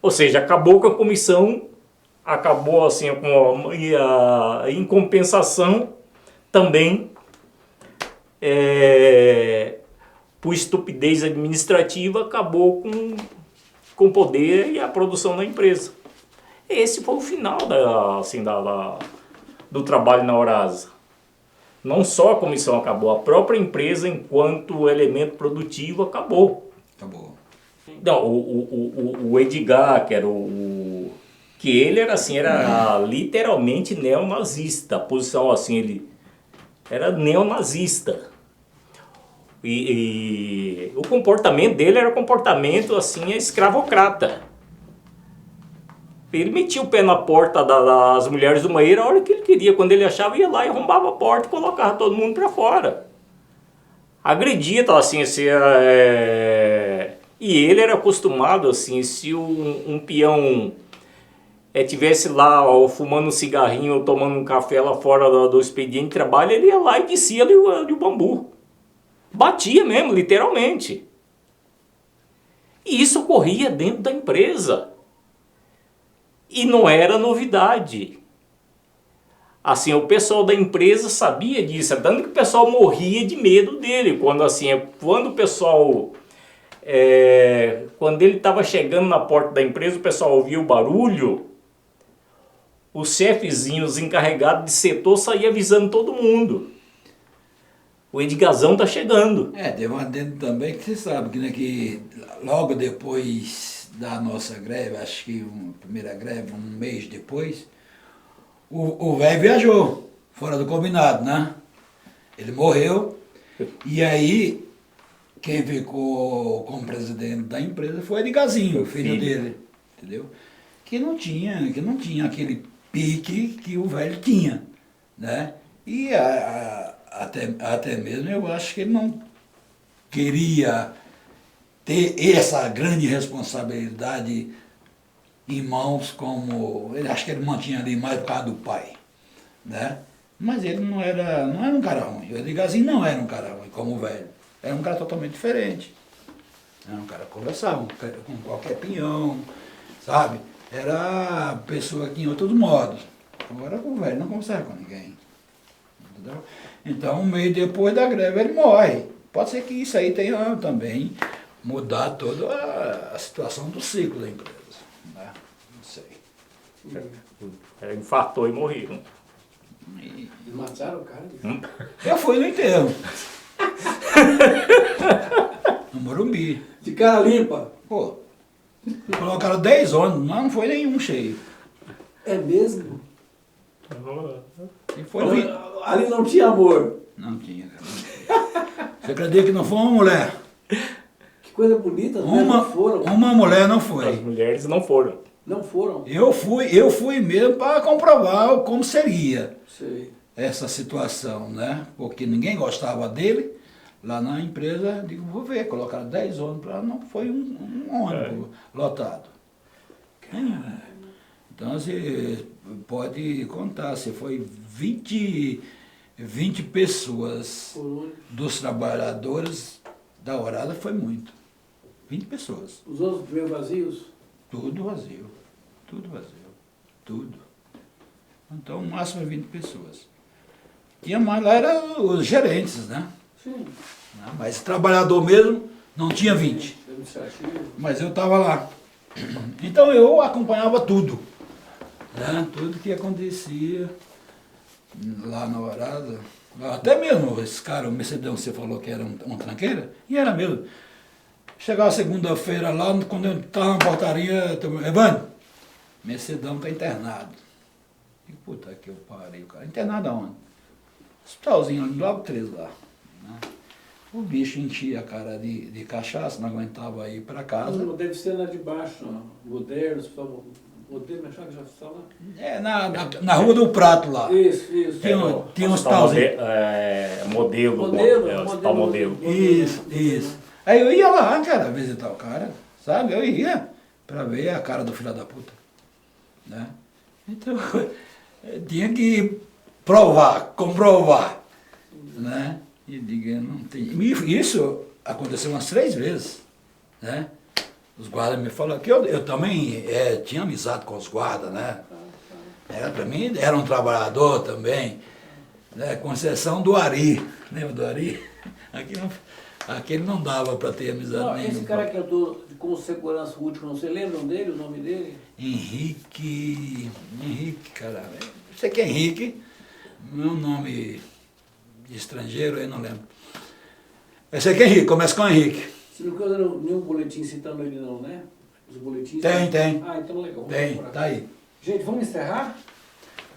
Ou seja, acabou com a comissão, acabou assim, em compensação também, por estupidez administrativa, acabou com o poder e a produção da empresa. Esse foi o final do trabalho na Eurasa. Não só a comissão acabou, a própria empresa, enquanto elemento produtivo, acabou. Não, o Edgar, que era que ele era assim, era literalmente neonazista. A posição assim, ele era neonazista. E o comportamento dele era um comportamento assim, escravocrata. Ele metia o pé na porta das mulheres do banheiro a hora que ele queria. Quando ele achava, ia lá e arrombava a porta e colocava todo mundo para fora. Agredia, tá, assim, e ele era acostumado, assim, se um peão tivesse lá fumando um cigarrinho ou tomando um café lá fora do expediente de trabalho, ele ia lá e descia ali o bambu. Batia mesmo, literalmente. E isso ocorria dentro da empresa. E não era novidade. Assim, o pessoal da empresa sabia disso, tanto que o pessoal morria de medo dele. Quando o pessoal... quando ele estava chegando na porta da empresa, o pessoal ouvia o barulho, os chefezinhos encarregados de setor saíam avisando todo mundo. O Edgarzão tá chegando. Teve um adendo também que você sabe, que logo depois da nossa greve, acho que a primeira greve, um mês depois, o velho viajou, fora do combinado, né? Ele morreu, e aí quem ficou como presidente da empresa foi o Edgarzinho, o filho dele, entendeu? Que não tinha aquele pique que o velho tinha, né? E até mesmo eu acho que ele não queria ter essa grande responsabilidade em mãos, como ele acho que ele mantinha ali mais por causa do pai, né? Mas ele não era um cara ruim. O Edgarzinho não era um cara ruim como o velho, era um cara totalmente diferente. Era um cara que conversava com qualquer pinhão, sabe? Era a pessoa que em outros modos. Agora o velho não conversa com ninguém. Entendeu? Então, um mês depois da greve ele morre. Pode ser que isso aí tenha também mudado toda a situação do ciclo da empresa. Né? Não sei. Infartou e morreu. E Eles mataram o cara? eu fui no enterro. No Morumbi. De cara limpa. Pô, colocaram 10 ônibus, mas não foi nenhum cheio. É mesmo? E foi vi- Ali não tinha amor. Não tinha, cara. Não tinha. Você acredita que não foi uma mulher? Que coisa bonita, não foram. Uma mulher não As foi. mulheres não foram. Não foram? Eu fui mesmo para comprovar como seria Sei. essa situação, né? Porque ninguém gostava dele. Lá na empresa, digo, vou ver, colocaram 10 ônibus lá, não foi um ônibus lotado. Nenhum. Então você pode contar, se foi 20 pessoas Por onde? dos trabalhadores da Horada, foi muito. 20 pessoas. Os outros meio vazios? Tudo vazio. Tudo vazio. Tudo. Então, o máximo é 20 pessoas. Tinha mais lá, eram os gerentes, né? Sim. Mas trabalhador mesmo, não tinha 20. Administrativo. Mas eu estava lá. Então eu acompanhava tudo. Né? Tudo que acontecia lá na Horada. Até mesmo esse cara, o Mercedão, você falou que era um tranqueira, e era mesmo. Chegava segunda-feira lá, quando eu estava na portaria, Evandro, Mercedão está internado. E puta que eu parei, o cara. Internado aonde? Hospitalzinho, logo 3 lá. Né? O bicho enchia a cara de cachaça, não aguentava ir para casa. Não, deve ser lá de baixo, ó. Moderno, hospital Moderno, achava que já estava lá. É, na Rua do Prato lá. Isso. Tinha um hospitalzinho. Modelo, hospital modelo. Isso. Aí eu ia lá, cara, visitar o cara, sabe? Eu ia para ver a cara do filho da puta. Né? Então, eu tinha que comprovar. Né? E diga, não tem. Isso aconteceu umas 3 vezes. Né? Os guardas me falaram que eu também tinha amizade com os guardas, né? Para mim, era um trabalhador também, né? Com exceção do Ari. Lembra do Ari? Aquele não dava para ter amizade Não, nenhuma. esse cara que entrou como segurança última, você lembram dele, o nome dele? Henrique, cara. Eu sei que é Henrique, meu nome de estrangeiro, eu não lembro. Eu sei que é Henrique, começa com Henrique. Você não quer nenhum boletim citando ele não, né? Os boletins? Tem. Ah, então legal. Vamos Tem, procurar. tá aí. Gente, vamos encerrar?